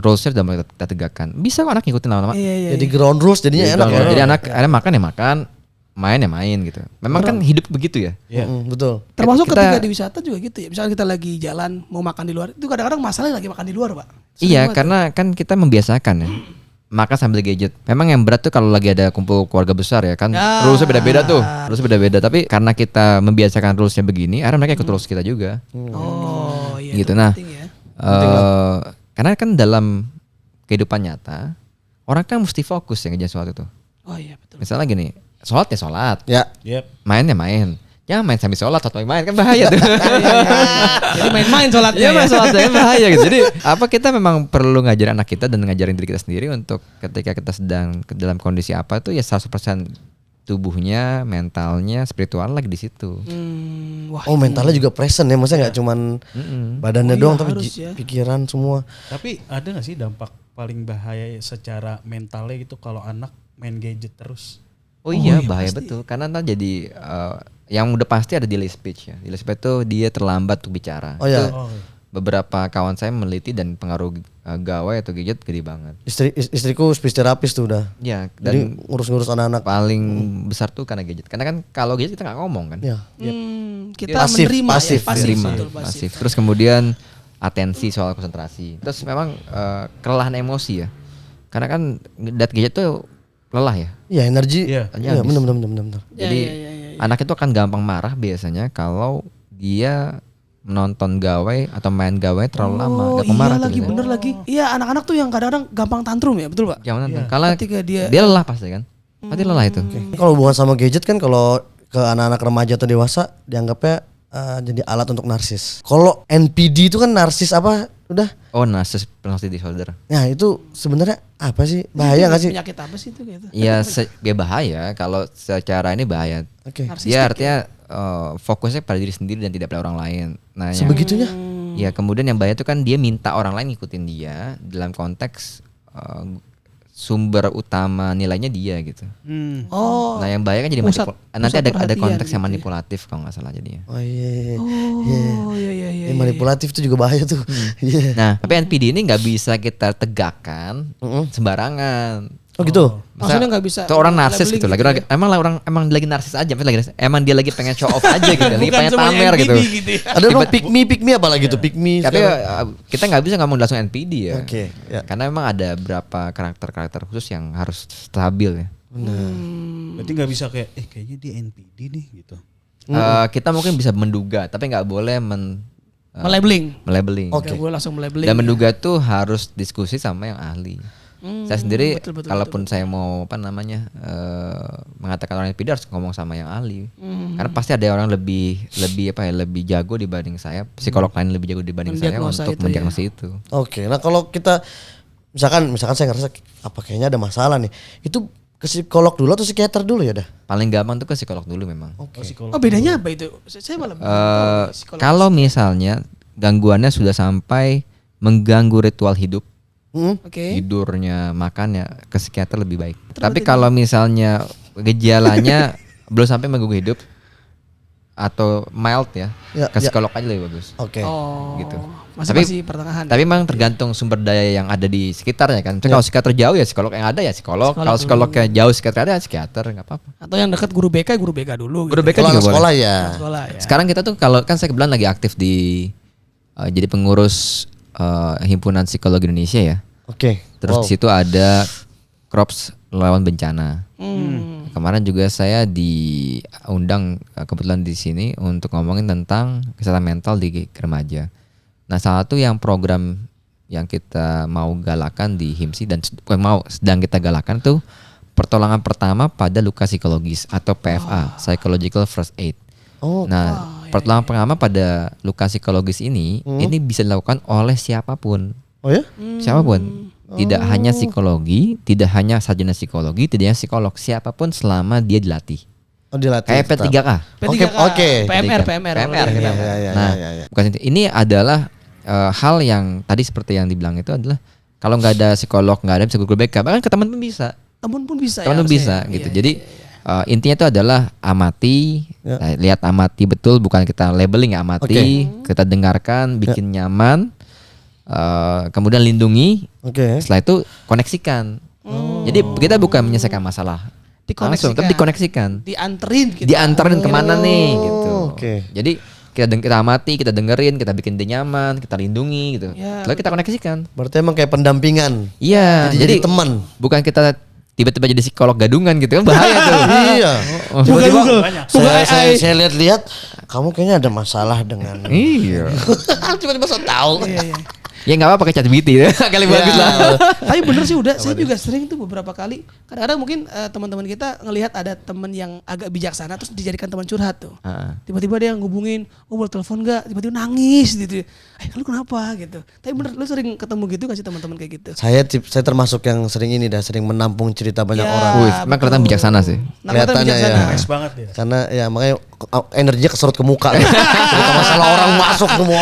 rulesnya sudah mulai kita tegakkan. Bisa kok anak ngikutin lama-lama. Iya. Jadi ground rules jadinya enak ya. Jadi anak makan ya makan, main ya main gitu. Memang kan hidup begitu ya. Betul. Termasuk Kita- ketika di wisata juga gitu ya. Misalnya kita lagi jalan mau makan di luar, itu kadang-kadang masalahnya lagi makan di luar, Pak. Sering Iya, banget. karena kan kita membiasakan ya. makan sambil gadget. Memang yang berat tuh kalau lagi ada kumpul keluarga besar ya kan, rulesnya beda-beda tuh, rulesnya beda-beda. Tapi karena kita membiasakan rulesnya begini, akhirnya mereka ikut rules kita juga. Oh iya. Gitu. itu Nah, penting ya. karena kan dalam kehidupan nyata orang kan mesti fokus ya ngerjain sesuatu tuh. Oh iya betul. Misalnya gini, sholat ya sholat, Ya. Yep. main ya main. Jangan main sambil sholat atau main kan bahaya tuh. Jadi main-main sholatnya. Iya main sholat kan bahaya gitu. Jadi apa kita memang perlu ngajarin anak kita dan ngajarin diri kita sendiri untuk ketika kita sedang dalam kondisi apa tuh ya 100% tubuhnya, mentalnya, spiritual lagi di situ. Wah. Oh mentalnya juga present ya, maksudnya nggak cuman badannya Oh iya, doang tapi harus ya. pikiran semua. Tapi ada nggak sih dampak paling bahaya secara mentalnya gitu kalau anak main gadget terus? Oh iya bahaya betul karena ntar jadi yang udah pasti ada delay speech ya. Delay speech itu dia terlambat untuk bicara. Oh ya. Itu beberapa kawan saya meneliti dan pengaruh gawai atau gadget gede banget. Istriku speech therapist tuh udah. Ya Jadi dan ngurus-ngurus anak-anak. paling besar tuh karena gadget. Karena kan kalau gadget kita nggak ngomong kan. Ya. Kita Pasif, menerima pasif. ya. Pasif, Menerima, betul, pasif. pasif. Terus kemudian atensi soal konsentrasi. Terus memang kelelahan emosi ya. Karena kan dat gadget tuh lelah ya. Iya energi. Iya. Iya benar. Jadi anak itu akan gampang marah biasanya kalau dia menonton gawai atau main gawai terlalu lama. Oh Gampang iya marah tuh lagi biasanya. bener lagi. Iya anak-anak tuh yang kadang-kadang gampang tantrum ya betul Pak? Jangan nonton. Karena Ketika dia lelah pasti kan. Pasti lelah itu. Kalau hubungan sama gadget kan kalau ke anak-anak remaja atau dewasa dianggapnya jadi alat untuk narsis. Kalau NPD itu kan narsis apa? Udah. Oh narcissistic personality disorder. Nah itu sebenarnya apa sih? Bahaya nggak sih? penyakit apa sih itu gitu? Ya dia bahaya kalau secara ini bahaya. Oke. Dia artinya fokusnya pada diri sendiri dan tidak pada orang lain. Nah, yang- Sebegitunya? ya kemudian yang bahaya itu kan dia minta orang lain ngikutin dia dalam konteks sumber utama nilainya dia gitu. Oh. Nah yang bahaya kan jadi Pusat- nanti pusat ada perhatian konteks yang gitu ya. manipulatif kalau nggak salah jadinya. Oh iya. Oh iya. Ini manipulatif itu juga bahaya tuh. Iya. Nah tapi NPD ini nggak bisa kita tegakkan sembarangan. Oh gitu. Maksudnya nggak bisa Itu orang narsis labeling gitu. Lagi emang lagi narsis aja, emang dia lagi pengen show off aja gitu, lagi Bukan pengen semuanya pamer gitu. NPD gitu ya. Ada dong pick me apalagi tuh pick me. Tapi kita nggak bisa ngomong langsung NPD ya. Oke, ya. Karena memang ada beberapa karakter khusus yang harus stabil ya. Berarti nggak bisa kayak kayaknya dia NPD nih gitu. Kita mungkin bisa menduga, tapi nggak boleh Melabeling. melabeling. Nggak boleh langsung melabeling. Dan menduga tuh harus diskusi sama yang ahli. Saya sendiri, betul, kalaupun saya mau mengatakan orang NPD harus ngomong sama yang ahli. Karena pasti ada orang lebih jago dibanding saya, psikolog lain lebih jago dibanding saya Mendiagnosa untuk itu mendiagnosa itu. Oke, nah kalau kita misalkan saya ngerasa apa kayaknya ada masalah nih, itu ke psikolog dulu atau psikiater dulu ya dah? Paling gampang tuh ke psikolog dulu memang. Oh bedanya apa itu? Saya malah belum tahu psikolog. Kalau misalnya gangguannya sudah sampai mengganggu ritual hidup, Oke. tidurnya, makannya, ke psikiater lebih baik. Tapi kalau misalnya gejalanya belum sampai mengganggu hidup atau mild ya, Ya, ke psikolog aja lebih bagus. Oke. Oh. Gitu. Masih pertengahan. Tapi memang tergantung sumber daya yang ada di sekitarnya kan. Kalau psikiater jauh ya psikolog yang ada ya psikolog. Kalau psikolognya jauh psikiater ada ya psikiater nggak apa-apa. Atau yang dekat guru BK dulu. Guru BK Kalau juga anak boleh. sekolah ya. Sekolah ya. Sekarang kita tuh kalau kan saya kebetulan lagi aktif di jadi pengurus himpunan psikologi Indonesia ya. Oke. Terus di situ ada Krops lawan bencana. Kemarin juga saya diundang kebetulan di sini untuk ngomongin tentang kesehatan mental di remaja. Nah, salah satu yang program yang kita mau galakan di HIMSI dan sedang kita galakan tuh pertolongan pertama pada luka psikologis atau PFA, Psychological First Aid. Oh. Nah, pertolongan pertama pada luka psikologis ini bisa dilakukan oleh siapapun. Oh ya? Siapapun. Tidak hanya psikologi, tidak hanya sarjana psikologi, tidak hanya psikolog, siapapun selama dia dilatih. Oh dilatih. Kayak P3K. Oke. PMR. Ya. Nah, bukan itu. Ini adalah hal yang tadi seperti yang dibilang itu adalah kalau nggak ada psikolog, nggak ada bisa guru BK, bahkan ke teman pun bisa. Temen pun bisa. Teman pun bisa gitu. Jadi intinya itu adalah amati, lihat amati betul, bukan kita labeling ya, amati, kita dengarkan, bikin nyaman, kemudian lindungi. Setelah itu koneksikan. Jadi kita bukan menyelesaikan masalah langsung, tapi dikoneksikan. Dianterin gitu. Diantarin kemana nih gitu. Oke. Jadi kita amati, kita dengerin, kita bikin dia nyaman, kita lindungi gitu. Ya, Lalu kita koneksikan. Berarti emang kayak pendampingan. Iya, Jadi teman. bukan kita tiba-tiba jadi psikolog gadungan gitu kan, bahaya tuh. Iya. Bukan Google. Saya lihat-lihat kamu kayaknya ada masalah dengan. Iya. Tiba-tiba saya tahu. Iya, iya. Ya nggak apa pakai ChatGPT ya, kali bagus lah. Tapi bener sih udah, saya juga sering tuh beberapa kali. Kadang-kadang mungkin teman-teman kita ngelihat ada teman yang agak bijaksana terus dijadikan teman curhat tuh. Tiba-tiba dia ngubungin, boleh telepon nggak? Tiba-tiba nangis gitu. Lu kenapa gitu? Tapi bener, lu sering ketemu gitu gak sih teman-teman kayak gitu? Saya termasuk yang sering ini dah, sering menampung cerita banyak Ya, orang. Wih, emang kelihatan bijaksana sih. Nah, kelihatan Kelihatannya bijaksana. ya. Nice banget ya. Karena ya makanya energinya keserut ke muka. Cerita masalah orang masuk semua.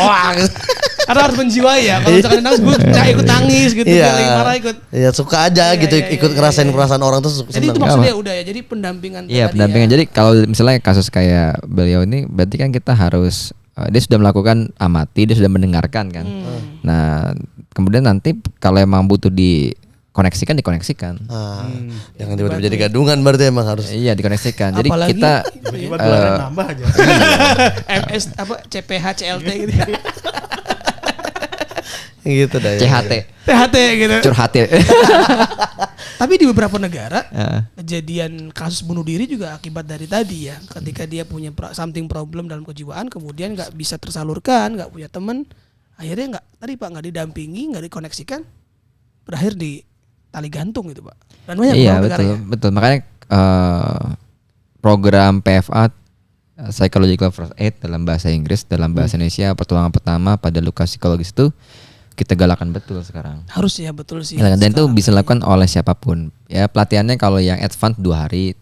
Karena harus menjiwai ya. Kalau misalkan dia nangis, gue gak ikut nangis gitu. Dia lagi marah ikut. Iya suka aja Iya, gitu iya, ikut iya, ngerasain iya. perasaan orang tuh Jadi seneng. itu maksudnya udah ya. Jadi pendampingan. Iya, tadi pendampingan. ya. Jadi kalau misalnya kasus kayak beliau ini, berarti kan kita harus dia sudah melakukan amati, dia sudah mendengarkan kan. Nah, kemudian nanti kalau emang butuh dikoneksikan. Jangan tiba-tiba jadi gadungan berarti emang harus. Iya, dikoneksikan. Jadi Apalagi- kita Tiba-tiba gelarnya nambah aja. MS apa CPH CLT gitu ya. Gitu dah ya. CHT, THT gitu. curhat ya. Tapi di beberapa negara Heeh. kejadian kasus bunuh diri juga akibat dari tadi ya. Ketika dia punya something problem dalam kejiwaan, kemudian nggak bisa tersalurkan, nggak punya teman, akhirnya nggak didampingi, nggak dikoneksikan, berakhir di tali gantung gitu pak. Dan banyak Iya, beberapa negara betul, ya. betul. Makanya program PFA Psychological First Aid dalam bahasa Inggris, dalam bahasa Indonesia pertolongan pertama pada luka psikologis itu kita galakan betul sekarang. Harus ya betul sih. Dan itu Sekarang bisa dilakukan oleh siapapun. Ya pelatihannya kalau yang advance 2 hari,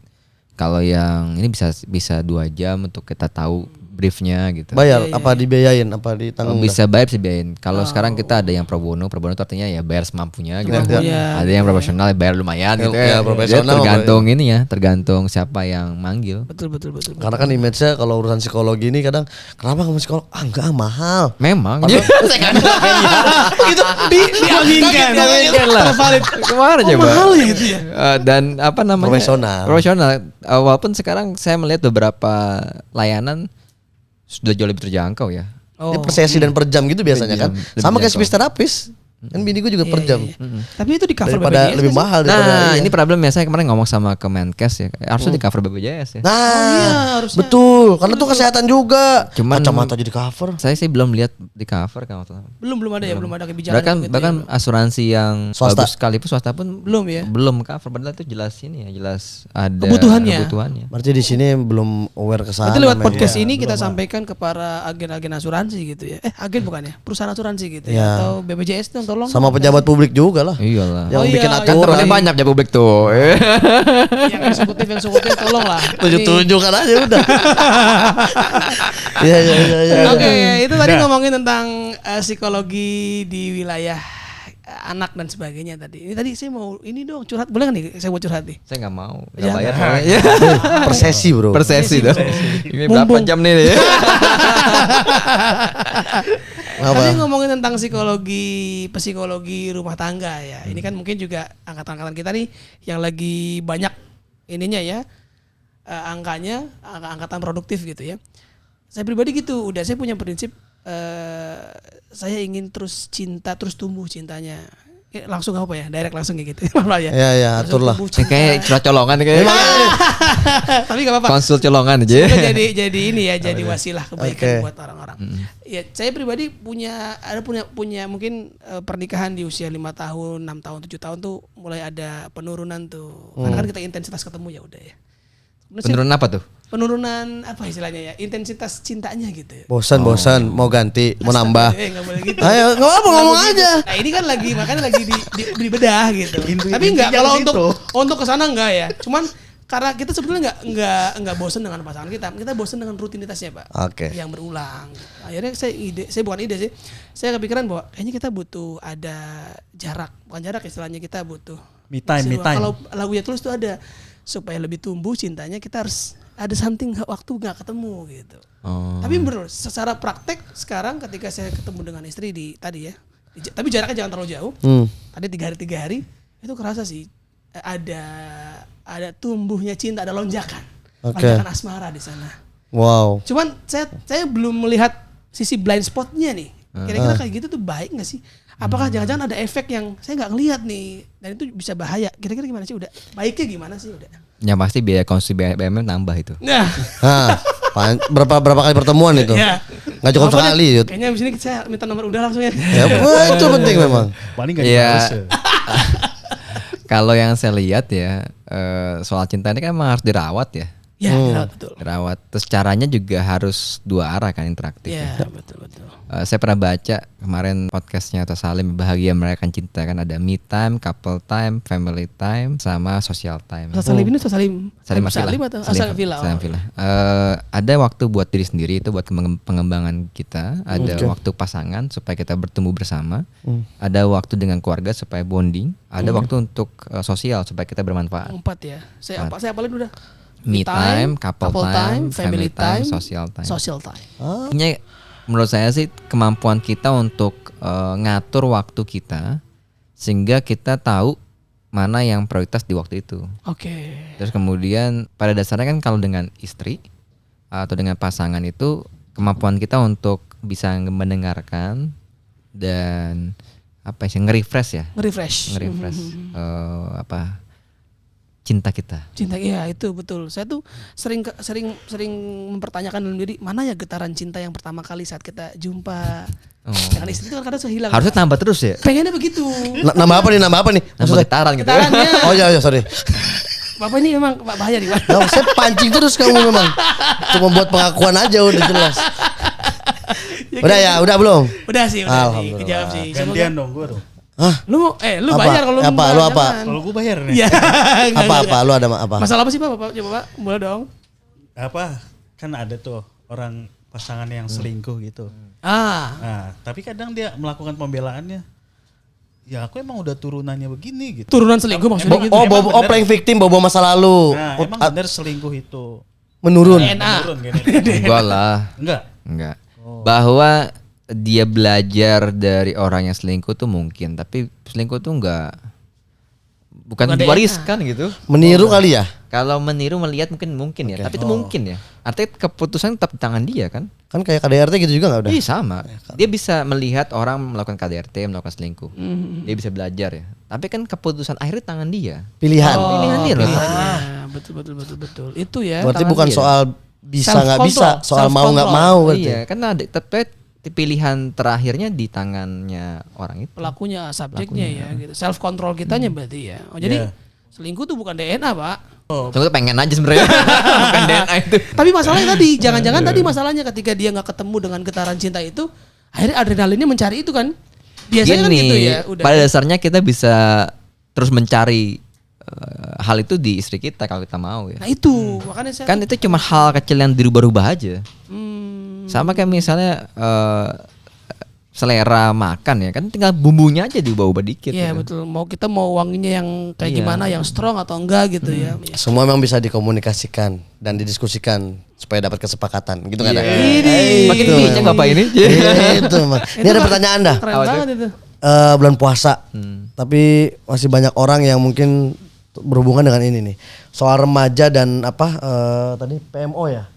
kalau yang ini bisa 2 jam untuk kita tahu briefnya gitu. Bayar apa dibiayain apa ditanggung? Bisa bayar bisa biayain. Kalau sekarang kita ada yang pro bono itu artinya ya bayar semampunya gitu. Semampunya. Ada yang profesional bayar lumayan gitu Ya, ya. profesional Dia tergantung ini ya, tergantung siapa yang manggil. betul. Karena kan image-nya kalau urusan psikologi ini kadang kenapa kamu psikolog? Enggak mahal. Memang. Saya nggak bilang kayak gitu. Itu diaminkan. Diaminkan lah. Tervalid. Kemana coba? Mahal ya gitu ya. Dan apa namanya? Profesional. Walaupun sekarang saya melihat beberapa layanan sudah jauh lebih terjangkau ya. Ini per sesi dan per jam gitu biasanya Per jam, kan. lebih Sama kayak jangkau. speech terapis. Kan bini gue juga per jam. Tapi itu di cover Daripada BPJS lebih nggak sih? mahal daripada Nah, iya. ini problemnya saya kemarin ngomong sama Kemenkes ya. Harusnya di cover BPJS ya. Nah, iya, harusnya. betul. Karena tuh kesehatan juga. Cuman- Kacamata jadi cover. Saya sih belum lihat di cover kan waktu itu. Belum ada ya, belum ada kebijakan Bahkan gitu bahkan ya. asuransi yang Swasta. bagus sekalipun swasta pun Belum ya? belum cover. Padahal itu jelas ini ya, jelas ada Kebutuhannya. Berarti di sini belum aware ke sana. Itu lewat men. podcast ini kita sampaikan ke para agen-agen asuransi gitu ya. Agen bukan ya? Perusahaan asuransi gitu ya. Ya. Atau BPJS tuh tolong. Sama pejabat publik juga lah. Iyalah. Yang Oh iya, bikin yang aturan. Temennya banyak ya publik tuh. yang eksekutif tolong lah. Tujuh kan aja udah. Iya. Oke, itu tadi ngomongin tentang psikologi di wilayah anak dan sebagainya tadi. Ini tadi saya mau ini dong curhat, boleh nggak nih? Saya mau curhat nih. Saya nggak mau. Nggak Jangan. bayar soalnya. Per sesi bro. Per sesi dong. Ini berapa Mumpung. jam nih? Apa? Tadi ngomongin tentang psikologi rumah tangga ya. Ini kan mungkin juga angkatan-angkatan kita nih yang lagi banyak ininya ya angkatan produktif gitu ya. Saya pribadi gitu, udah saya punya prinsip saya ingin terus cinta, terus tumbuh cintanya. Langsung apa ya? Direct langsung kayak gitu. Maaf ya. Ya, Langsung atur lah. tumbuh cinta. Kayak curhat colongan kayak. Tapi gak apa-apa. Konsul colongan aja. Semoga jadi ini ya, jadi wasilah kebaikan Oke. buat orang-orang. Ya, saya pribadi punya mungkin pernikahan di usia 5 tahun, 6 tahun, 7 tahun tuh mulai ada penurunan tuh. Karena kan kita intensitas ketemu ya udah ya. Sebenarnya sih Penurunan apa tuh? penurunan apa istilahnya ya? Intensitas cintanya gitu ya. Bosan, mau ganti, mau nambah. Nggak boleh gitu. Ayo, nggak apa ngomong Nggak aja. begitu. Nah ini kan makanya lagi di bedah gitu. Inti- Tapi enggak intinya kalau ke situ. untuk kesana enggak ya. Cuman karena kita sebetulnya enggak bosan dengan pasangan kita bosan dengan rutinitasnya pak. Oke. Yang berulang. Akhirnya saya bukan ide sih. Saya kepikiran bahwa kayaknya kita butuh ada jarak, bukan jarak istilahnya kita butuh. Me time. Kalau lagunya Tulus tuh ada supaya lebih tumbuh cintanya kita harus ada something waktu nggak ketemu gitu. Oh. Tapi bener secara praktek sekarang ketika saya ketemu dengan istri tadi ya, tapi jaraknya jangan terlalu jauh. Tadi 3 hari itu kerasa sih ada tumbuhnya cinta, ada lonjakan, Oke. lonjakan asmara di sana. Wow. Cuman saya belum melihat sisi blind spotnya nih. Kira-kira kayak gitu tuh baik nggak sih? Apakah jangan-jangan ada efek yang saya nggak ngelihat nih dan itu bisa bahaya? Kira-kira gimana sih? Udah baiknya gimana sih udah? Yang pasti biaya konsumsi BBM nambah itu. Nah, Berapa kali pertemuan itu? ya. Nggak cukup Apa deh? sekali. Yud. Kayaknya abis ini saya minta nomor udah langsung ya. Ya, itu penting memang. Paling gak Iya. dibales ya. Kalau yang saya lihat ya soal cinta ini kan memang harus dirawat ya. Ya, dirawat, betul. Dirawat. Terus caranya juga harus dua arah kan interaktif. Ya, Ya. betul. Saya pernah baca kemarin podcastnya atau Salim Bahagia Merayakan Cinta kan ada me time, couple time, family time, sama social time. Salim ini Salim Salim Afila. Salim atau Salim Villa? Salim Afila. Ada waktu buat diri sendiri itu buat pengembangan kita. Ada waktu pasangan supaya kita bertumbuh bersama. Ada waktu dengan keluarga supaya bonding. Ada waktu untuk sosial supaya kita bermanfaat. 4 ya. Saya apalin udah. Me time, couple time, family time, social time. Social time. Intinya menurut saya sih kemampuan kita untuk ngatur waktu kita sehingga kita tahu mana yang prioritas di waktu itu. Oke. Terus kemudian pada dasarnya kan kalau dengan istri atau dengan pasangan itu kemampuan kita untuk bisa mendengarkan dan apa sih nge-refresh ya, Nge-refresh. cinta kita. Cinta, iya itu betul. Saya tuh sering mempertanyakan dalam diri, mana ya getaran cinta yang pertama kali saat kita jumpa dengan istri itu kan kadang hilang. Harusnya tambah terus ya. Pengennya begitu. Nambah apa nih? Nambah getaran gitu. Getarannya. Oh iya sorry. Bapak ini memang bahaya nih, Pak. Nah, saya pancing terus kamu memang. Cuma buat pengakuan aja udah jelas. Udah ya, udah belum? Udah sih, udah sih. Alhamdulillah. Kejawab sih. Gantian dong gue dong. Hah? Lu Apa? bayar kalau Apa? Lu apa? Kalau gue bayar nih. Iya. Apa? Lu ada apa? Masalah apa sih, Pak? Bapak coba, Pak. Boleh dong. Apa? Kan ada tuh orang pasangan yang selingkuh gitu. Nah, tapi kadang dia melakukan pembelaannya. Ya aku emang udah turunannya begini gitu. Turunan selingkuh maksudnya gitu. Playing victim bawa masa lalu. Nah, emang bener selingkuh itu. Menurun. DNA. Menurun genetik. Enggak lah. Enggak. Bahwa dia belajar dari orang yang selingkuh tuh mungkin, tapi selingkuh tuh bukan DNA. diwariskan gitu. Meniru kali ya? Kalau meniru melihat mungkin ya, tapi itu mungkin ya. Artinya keputusan tetap di tangan dia kan? Kan kayak KDRT gitu juga nggak udah? Iya sama. Dia bisa melihat orang melakukan KDRT, melakukan selingkuh. Dia bisa belajar ya. Tapi kan keputusan akhirnya tangan dia. Pilihan. Pilihan dia loh. Betul. Itu ya. Berarti tangan bukan dia. soal bisa nggak bisa, soal mau nggak Self-control. mau berarti. Iya, kan ada tapi pilihan terakhirnya di tangannya orang itu. Pelakunya, subjeknya ya gitu. Self control kitanya berarti ya. Oh, jadi selingkuh tuh bukan DNA, Pak. Cuma tuh pengen aja sebenarnya. Bukan DNA itu. Tapi masalahnya tadi, jangan-jangan tadi masalahnya ketika dia nggak ketemu dengan getaran cinta itu, akhirnya adrenalinnya mencari itu kan. Biasanya kan Gini, gitu ya. Udah. pada dasarnya kita bisa terus mencari hal itu di istri kita kalau kita mau ya. Nah itu, makanya saya Kan itu cuma hal kecil yang dirubah-rubah aja. Sama kayak misalnya selera makan ya kan tinggal bumbunya aja diubah-ubah dikit. Iya gitu. betul. Kita mau wanginya yang kayak gimana, yang strong atau enggak gitu ya. Semua memang bisa dikomunikasikan dan didiskusikan supaya dapat kesepakatan gitu kan? Makin bijak Bapak ini. Itu, Mas. Ini ada pertanyaan dah. Keren banget itu. Bulan puasa, tapi masih banyak orang yang mungkin berhubungan dengan ini nih. Soal remaja dan tadi PMO ya,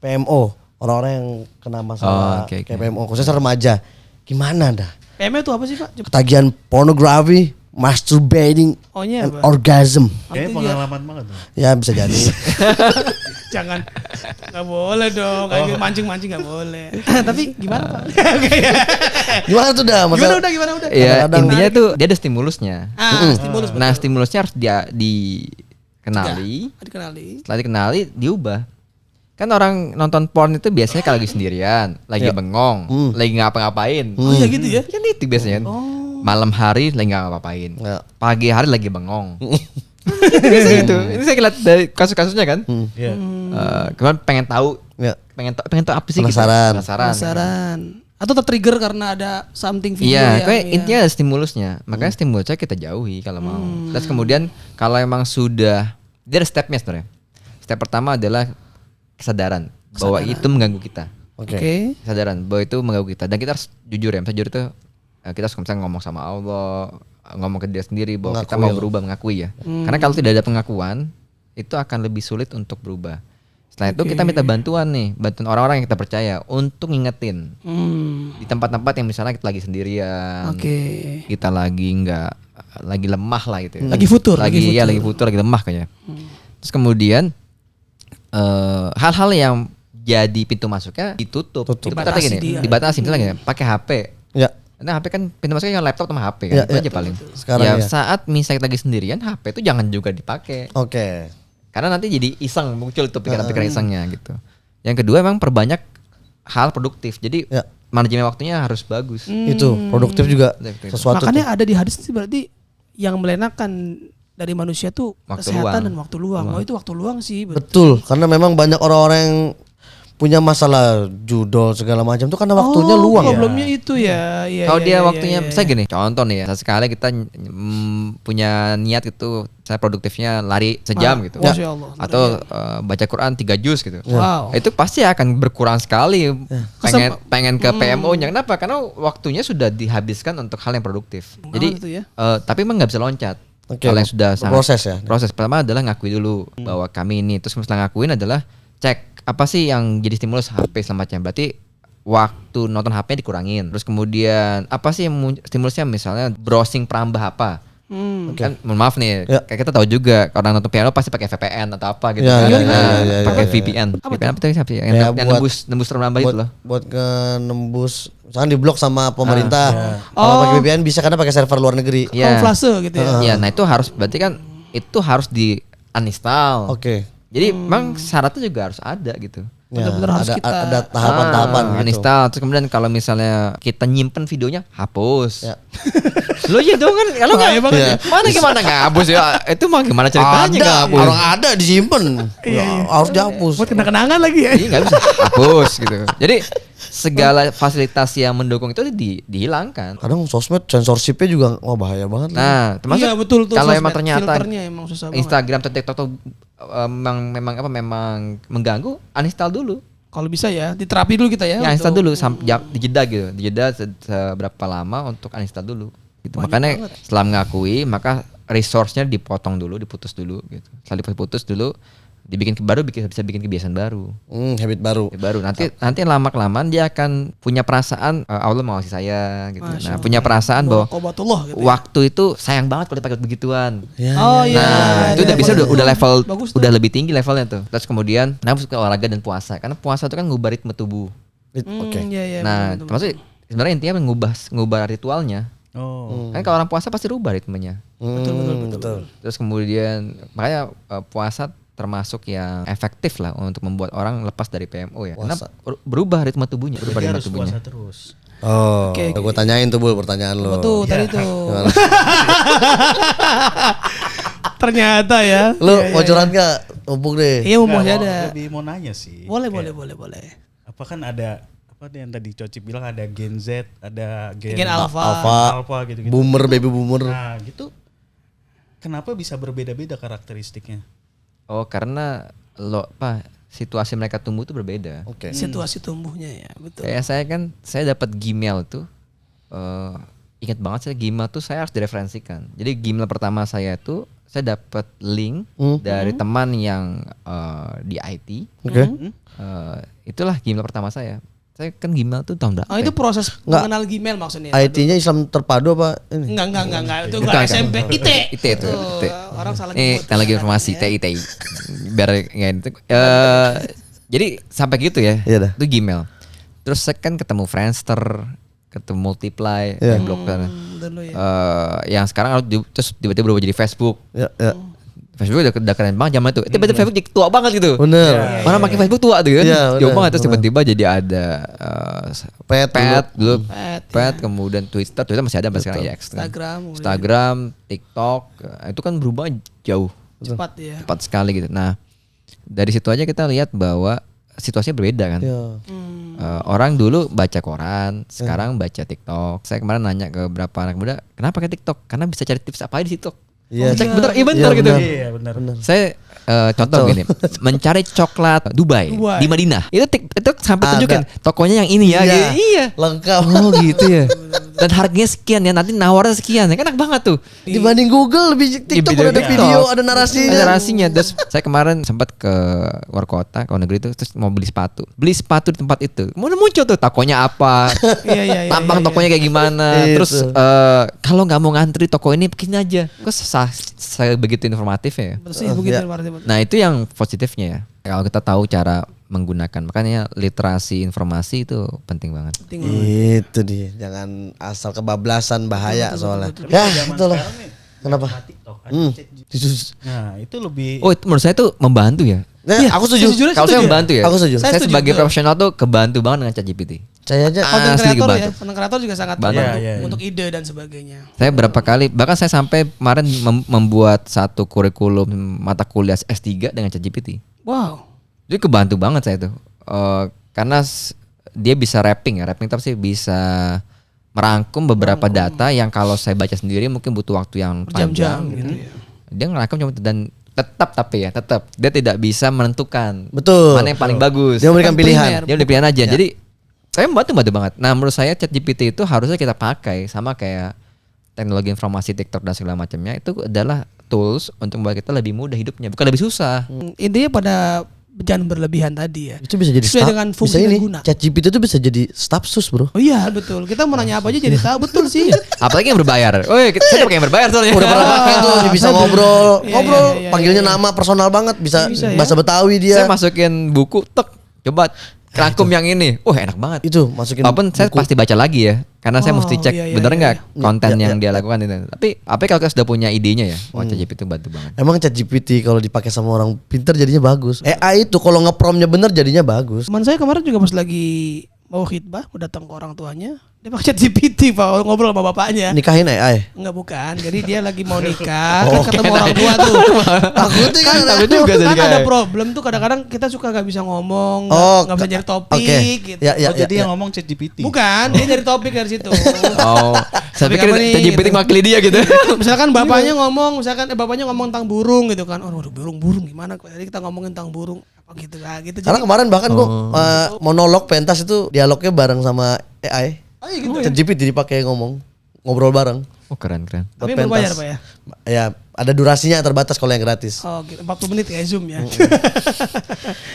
PMO, orang-orang yang kena masalah kayak PMO, khususnya remaja. Gimana dah? PMO itu apa sih, Pak? Ketagihan pornografi, masturbating, O-nya and apa? orgasm. Kayaknya pengalaman banget tuh. Ya bisa jadi. Jangan, nggak boleh dong. Kayak mancing-mancing nggak boleh. Tapi gimana, Pak? Gimana tuh dah? Gimana udah? Ya Kadang-kadang- intinya tuh dia ada stimulusnya. Stimulus. Nah stimulusnya harus dia dikenali. Dikenali. Setelah dikenali diubah. Kan orang nonton porn itu biasanya kalau lagi sendirian, lagi bengong, lagi ngapa-ngapain. Oh ya gitu ya? Kan itu biasanya. Malam hari lagi nggak ngapa-ngapain. Ya. Pagi hari lagi bengong. Biasanya itu. Ini saya lihat dari kasus-kasusnya kan. Iya. Kemarin pengen tahu Ya. pengen tahu apa sih Penasaran. gitu. Penasaran. Atau tertrigger karena ada something video Iya, yang kayak intinya ada stimulusnya. Makanya stimulusnya kita jauhi kalau mau. Terus kemudian kalau emang sudah dia ada stepnya sebenarnya. Step pertama adalah kesadaran bahwa itu mengganggu kita. Oke. Kesadaran bahwa itu mengganggu kita dan kita harus jujur ya. Misalnya jujur itu kita harus misalnya ngomong sama Allah, ngomong ke diri sendiri bahwa kita mau berubah, mengakui ya. Karena kalau tidak ada pengakuan itu akan lebih sulit untuk berubah. Setelah itu kita minta bantuan orang-orang yang kita percaya untuk ngingetin di tempat-tempat yang misalnya kita lagi sendirian, kita lagi lagi lemah lah gitu, lagi futur, lagi lemah kayaknya. Terus kemudian hal-hal yang jadi pintu masuknya ditutup, dibatasi misalnya pakai HP. Ya. Nah HP kan pintu masuknya laptop sama HP kan, itu aja paling. Sekarang saat misalnya kita lagi sendirian, HP itu jangan juga dipakai. Oke. Karena nanti jadi iseng, muncul tuh pikiran-pikiran isengnya gitu. Yang kedua emang perbanyak hal produktif. Jadi manajemen waktunya harus bagus. Itu produktif juga sesuatu. Makanya ada di hadis itu berarti yang melenakan dari manusia tuh waktu kesehatan luang. dan waktu luang. Oh itu waktu luang sih. Betul, karena memang banyak orang-orang yang punya masalah judol segala macam tuh karena waktunya luang. Problemnya itu ya. Kalau dia waktunya, saya gini, contoh nih ya, sekali kita punya niat gitu, saya produktifnya lari sejam gitu, atau baca Quran 3 juz gitu. Wow. Itu pasti akan berkurang sekali. Pengen ke PMO-nya. Kenapa? Karena waktunya sudah dihabiskan untuk hal yang produktif. Jadi, tapi emang nggak bisa loncat. Kalau yang sudah proses ya. Proses pertama adalah ngakui dulu bahwa kami ini. Terus setelah ngakuin adalah cek apa sih yang jadi stimulus HP semacam. Berarti waktu nonton HP dikurangin. Terus kemudian apa sih yang stimulusnya, misalnya browsing perambah apa. Kan mohon maaf nih, kayak kita tahu juga orang nonton piano pasti pakai VPN atau apa gitu kan. Pakai VPN. VPN apa sih? Yang nembus perambah itu loh. Buat nembus misalkan di blok sama pemerintah. Kalau pakai VPN bisa karena pakai server luar negeri. Kamuflase gitu ya. Iya, nah itu harus berarti kan itu harus di uninstall. Oke. Jadi memang syaratnya juga harus ada gitu. Benar-benar harus kita ada tahapan-tahapan gitu. Uninstall. Terus kemudian kalau misalnya kita nyimpen videonya, hapus. Lo ya dong kan, kalau nggak gimana nggak hapus ya? Itu mah gimana ceritanya nggak hapus? Orang ada disimpan, harus dihapus. Buat kenang-kenangan lagi ya. Iya nggak bisa hapus gitu. Jadi segala fasilitas yang mendukung itu dihilangkan. Kadang sosmed sensorshipnya juga bahaya banget. Nah, termasuk betul tuh, kalau emang ternyata emang susah Instagram atau TikTok tuh memang mengganggu, uninstall dulu. Kalau bisa ya, diterapi dulu kita ya. Ya uninstall dulu, dijeda gitu, dijeda seberapa lama untuk uninstall dulu. Gitu. Makanya setelah mengakui, maka resource-nya dipotong dulu, diputus dulu gitu. Setelah diputus dulu, dibikin baru bisa bikin kebiasaan baru. Habit baru. Nanti lama-kelamaan dia akan punya perasaan Allah mengasihi saya gitu. Nah, punya perasaan bahwa gitu waktu itu sayang banget kalau dipakai begituan. Itu udah bisa udah level udah lebih tinggi levelnya tuh. Terus kemudian masuk ke olahraga dan puasa. Karena puasa itu kan ngubah ritme tubuh. Nah, termasuk sebenarnya intinya ngubah ritualnya. Kan kalau orang puasa pasti rubah ritmenya. Betul. Terus kemudian makanya puasa termasuk yang efektif lah untuk membuat orang lepas dari PMO ya. Karena berubah ritme tubuhnya, harus puasa terus. Gue tanyain tuh pertanyaan lo. Tuh tadi tuh. Ternyata ya. Lo mau curhat nggak? Mumpung deh. Iya mau ada. Lebih mau nanya sih. Boleh. Apa kan ada apa yang tadi Cocip bilang, ada Gen Z, ada Gen Alpha gitu. Boomer, baby boomer. Nah gitu. Kenapa bisa berbeda-beda karakteristiknya? Karena situasi mereka tumbuh itu berbeda. Situasi tumbuhnya ya, betul. Kayak saya dapat Gmail tuh, ingat banget saya Gmail tuh saya harus direferensikan. Jadi Gmail pertama saya tuh saya dapat link dari teman yang di IT. Itulah Gmail pertama saya. Saya kan Gmail tuh tahun berapa? Itu proses mengenal Gmail maksudnya. IT-nya Islam terpadu apa ini? Enggak. Itu gua SMP. IT itu. Orang salah nyebut. Teknologi informasi, TI. Biar itu. Jadi sampai gitu ya. Itu Gmail. Terus saya kan ketemu Friendster, ketemu Multiply, Blogger. Yang sekarang terus tiba-tiba berubah jadi Facebook. Facebook udah keren banget zaman itu. Tiba-tiba Facebook jadi tua banget gitu. Bener. Mana makin Facebook tua tuh kan. Jauh banget. Terus tiba-tiba jadi ada Pet dulu. Pet, kemudian Twitter masih ada sampai sekarang ya. Instagram, TikTok. Itu kan berubah jauh. Cepat sekali gitu. Nah, dari situ aja kita lihat bahwa situasinya berbeda kan. Orang dulu baca koran, sekarang baca TikTok. Saya kemarin nanya ke beberapa anak muda, kenapa pakai TikTok? Karena bisa cari tips apa aja di TikTok. Cek bener gitu. Iya benar. Saya contoh gini, mencari coklat Dubai di Madinah. Itu sampai tunjukin tokonya yang ini ya. Iya. Lengkap. Oh gitu ya. Dan harganya sekian ya, nanti nawarnya sekian. Ya, enak banget tuh. Dibanding Google lebih TikTok Video- udah ada video, ada narasinya. Ada narasinya. Terus saya kemarin sempat ke luar kota, ke luar negeri itu, terus mau beli sepatu. Beli sepatu di tempat itu. Kemudian muncul tuh tokonya apa. Iya. Tampang tokonya kayak gimana. Itu. Terus kalau nggak mau ngantri toko ini begini aja. Kok saya begitu informatif ya. Betul sih begitu. Nah itu yang positifnya ya. Kalau kita tahu cara menggunakan, makanya literasi informasi itu penting banget. Itu dia, jangan asal kebablasan, bahaya soalnya. Ya itulah. Kenapa? TikTok, Nah, itu lebih Oh itu menurut saya tuh membantu ya. aku setuju. sejujurnya Kalau saya setuju. membantu ya. Aku setuju. Saya Setuju sebagai juga. profesional tuh kebantu banget dengan ChatGPT. Saya aja Konten Asli kreator kebantu. ya, konten kreator juga sangat Bantu. membantu Iya. untuk ide dan sebagainya. Saya berapa kali, bahkan saya sampai kemarin membuat satu kurikulum mata kuliah S3 dengan ChatGPT. Wow. Jadi kebantu banget saya tuh. Karena dia bisa wrapping ya. Wrapping itu sih bisa merangkum beberapa data yang kalau saya baca sendiri mungkin butuh waktu yang Berjam-jam panjang. gitu ya. Dia ngerangkum cuma dan tetap dia tidak bisa menentukan Betul. mana yang paling bagus. Dia memberikan Bukan pilihan. primer. Dia udah pilihan aja. Jadi saya membantu banget. Nah menurut saya ChatGPT itu harusnya kita pakai sama kayak teknologi informasi TikTok dan segala macamnya, itu adalah tools untuk membuat kita lebih mudah hidupnya, bukan lebih susah. Intinya pada jangan berlebihan tadi ya. Itu bisa jadi Sesuai dengan fungsi dan guna. ChatGPT itu bisa jadi staff sus, Bro. Oh iya betul. Kita mau nanya apa aja jadi tahu betul sih. Apalagi yang berbayar. Saya pakai yang berbayar soalnya. Udah pernah pakai tuh, bisa ngobrol, Iya, ngobrol, iya, panggilnya nama personal banget, bisa Bisa ya. bahasa Betawi dia. Saya masukin buku, coba rangkum yang ini. Enak banget. Itu masukin Walaupun saya buku. pasti baca lagi ya, karena saya mesti cek iya, bener iya, nggak iya. konten Iya, yang iya, dia lakukan itu. Tapi kalau kita sudah punya idenya ya, ChatGPT itu bantu banget. Emang ChatGPT kalau dipakai sama orang pintar jadinya bagus. AI itu kalau nge-prompt-nya bener jadinya bagus. Teman saya kemarin juga pas lagi mau khidbah, mau datang ke orang tuanya, dia pakai ChatGPT Pak, ngobrol sama bapaknya. Nikahin AI. Enggak bukan. Jadi dia lagi mau nikah, Oh, kan ketemu orang tua tuh. Takutnya kan Takut juga jadi Kan ada kayak- problem tuh kadang-kadang kita suka nggak bisa ngomong, Oh, nggak bisa nyari topik oke. gitu. Ya, ya, jadi ya, yang ngomong ChatGPT. Bukan, dia nyari topik dari situ. Oh, saya Topik pikir apa nih, ChatGPT gitu. mewakili dia gitu. Misalkan bapaknya ngomong, bapaknya ngomong tentang burung gitu kan. Oh, waduh, burung gimana? Tadi kita ngomongin tentang burung apa gitu kan gitu. Karena kemarin bahkan gua monolog pentas itu dialognya bareng sama AI. Oh, iya gitu. ChatGPT dipakai ngobrol bareng. Oh keren. Tapi Buat berbayar pentas. Pak ya. Ya, ada durasinya terbatas kalau yang gratis. Oh, gitu. 40 menit ya Zoom ya.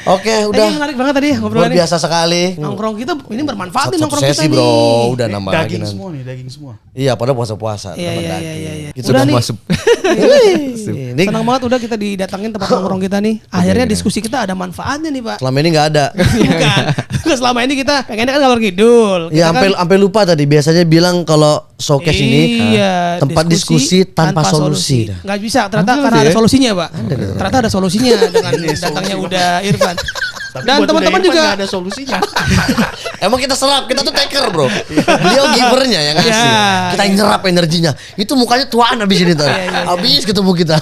Oke, Udah. udah. Menarik banget tadi Luar ngobrolannya. biasa sekali. Nongkrong kita ini bermanfaat nih Satu nongkrong kita sesi, nih. Bro. Udah nambah lagi Daging nanti. semua nih, daging semua. Iya, padahal puasa-puasa. Iya, tambah iya, daging. iya, iya. Gitu Udah dah. nih. Masuk. Ini Senang banget udah kita didatangin tempat nongkrong kita nih. Akhirnya diskusi kita ada manfaatnya nih Pak. selama ini nggak ada. Bukan. Selama ini kita pengennya kan ngalor ngidul. Ya Kita sampai lupa tadi. Biasanya bilang kalau showcase ini iya, tempat diskusi tanpa solusi. Dah. Nggak bisa ternyata karena ada solusinya Pak. Ternyata ada solusinya dengan datangnya udah Irfan. Dan buat teman-teman Uda Irfan juga nggak ada solusinya. Emang kita serap, kita tuh taker, Bro. Beliau givernya yang ngasih. Iya, Kita yang nyerap energinya. Itu mukanya tuaan abis ini tuh. Iya. Abis ketemu kita.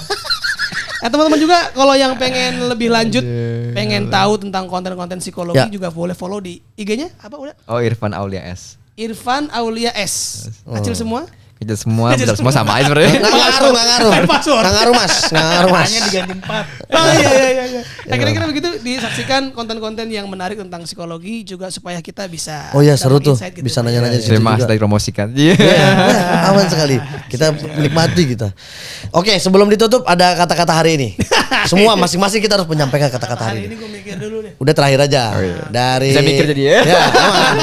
teman-teman juga kalau yang pengen lebih lanjut, pengen tahu tentang konten-konten psikologi Ya. juga boleh follow di IG-nya apa udah? Oh Irfan Aulia S. Irfan Aulia S. Kecil semua. Kita semua, besar semua sama aja sebenarnya. Nggak ngaruh. Password. Nggak ngaruh, Mas. Nggak ngaruh, Mas. Hanya diganti 4. Oh iya. Nah, kira-kira begitu disaksikan konten-konten yang menarik tentang psikologi juga supaya kita bisa Oh iya, seru dapat tuh. insight gitu. Bisa nanya-nanya di situ Terima juga. kasih dipromosikan. Iya. Ya, aman sekali. Kita menikmati kita. Oke, sebelum ditutup ada kata-kata hari ini. Semua masing-masing kita harus menyampaikan kata-kata hari Hari ini ini. gue mikir dulu deh. Udah terakhir aja. Dari Bisa mikir jadi ya? Ya, aman.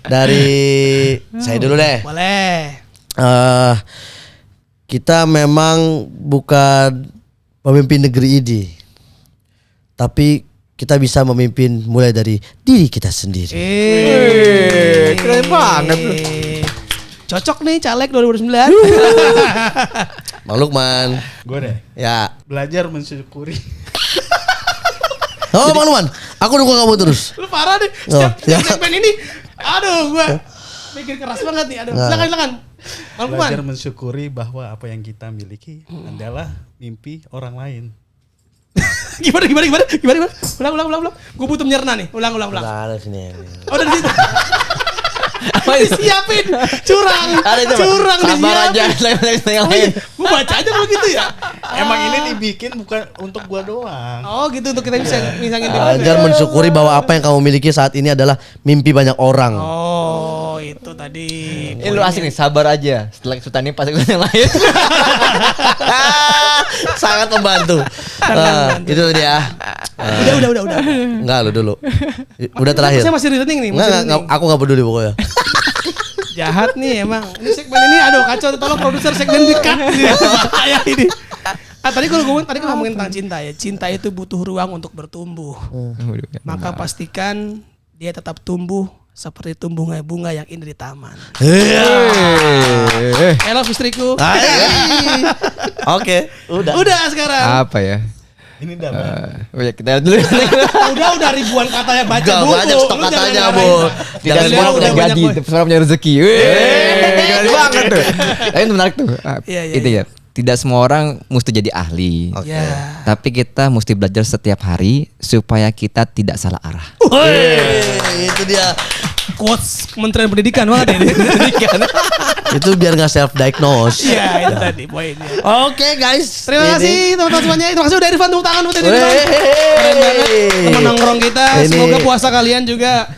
Dari saya dulu deh. Boleh. Kita memang bukan pemimpin negeri ini. Tapi kita bisa memimpin mulai dari diri kita sendiri. Keren banget lu. Cocok nih caleg 2009. Bang Lukman. Gue deh. Ya. Belajar mensyukuri. Oh, Bang Lukman. Aku dukung kamu terus. Lu parah nih. Oh, Setiap ya. segmen ini. Aduh, gua mikir keras banget nih. Aduh, silakan. Bang Lukman. Belajar mensyukuri bahwa apa yang kita miliki adalah mimpi orang lain. Gimana? Ulang. Gue butuh menyerna nih. Ulang. Nah, ada sini. Oh, dari situ. Disiapin. Curang Ada itu, Bang. Curang Sabar aja. disiapin. Yang lain. Gue baca aja kalau gitu ya. Emang ini dibikin bukan untuk gua doang. Oh gitu, untuk kita bisa misangin di Agar mensyukuri bahwa apa yang kamu miliki saat ini adalah mimpi banyak orang. Oh itu tadi. Ini lu asik nih, sabar aja. Setelah kesulitan ini pasti kesulitan yang lain. Sangat membantu. Itu tadi ya. Udah. Enggak lu dulu. Udah terakhir. Saya masih returning nih. Enggak, aku enggak peduli pokoknya. Jahat nih emang. Ini segmen ini aduh kacau. Tolong produser segmen di-cut. Bahaya ini. Tadi kalau ngomongin tentang cinta ya. Cinta itu butuh ruang untuk bertumbuh. Maka pastikan dia tetap tumbuh seperti tumbuh bunga yang indah di taman. Hello istriku. Oke, udah. Udah sekarang. Apa ya? Ini udah. Kita dulu. udah ribuan katanya baca Gak buku. banyak stok Lu jangan katanya, nyalahin. Bu. Tidak Jangan semua udah punya banyak gaji, banget. semua punya rezeki. Keren banget tuh. Tapi itu menarik tuh. Iya, Itu ya. Tidak semua orang mesti jadi ahli. Ya. Tapi kita mesti belajar setiap hari supaya kita tidak salah arah. Itu dia. Quotes Kementerian Pendidikan banget ini. Itu biar nggak self diagnose. Iya, itu tadi poinnya. Oke guys. Terima kasih teman-teman semuanya. Terima kasih udah Irfan, tepuk tangan buat Irfan. Keren banget teman nongkrong kita. Semoga puasa kalian juga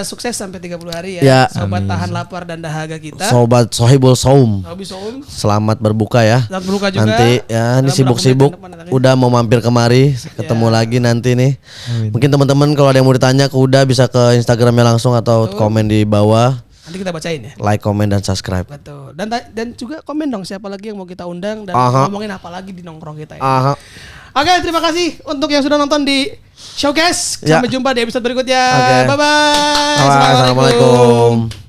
sukses sampai 30 hari ya. Ya. Sobat tahan lapar dan dahaga kita. Sobat Sohibul Saum. Habis Om. Selamat berbuka ya. Selamat berbuka juga. Nanti ya ini Dalam sibuk-sibuk bulan udah mau mampir kemari, ketemu lagi nanti nih. Mungkin teman-teman kalau ada yang mau ditanya ke Uda bisa ke Instagramnya langsung atau komen di bawah. Nanti kita bacain ya. Like, komen dan subscribe. Betul. Dan juga komen dong siapa lagi yang mau kita undang dan ngomongin apa lagi di nongkrong kita ya. Aha. Oke, terima kasih untuk yang sudah nonton di Showcase. Ya. Sampai jumpa di episode berikutnya. Oke. Bye-bye. Assalamualaikum.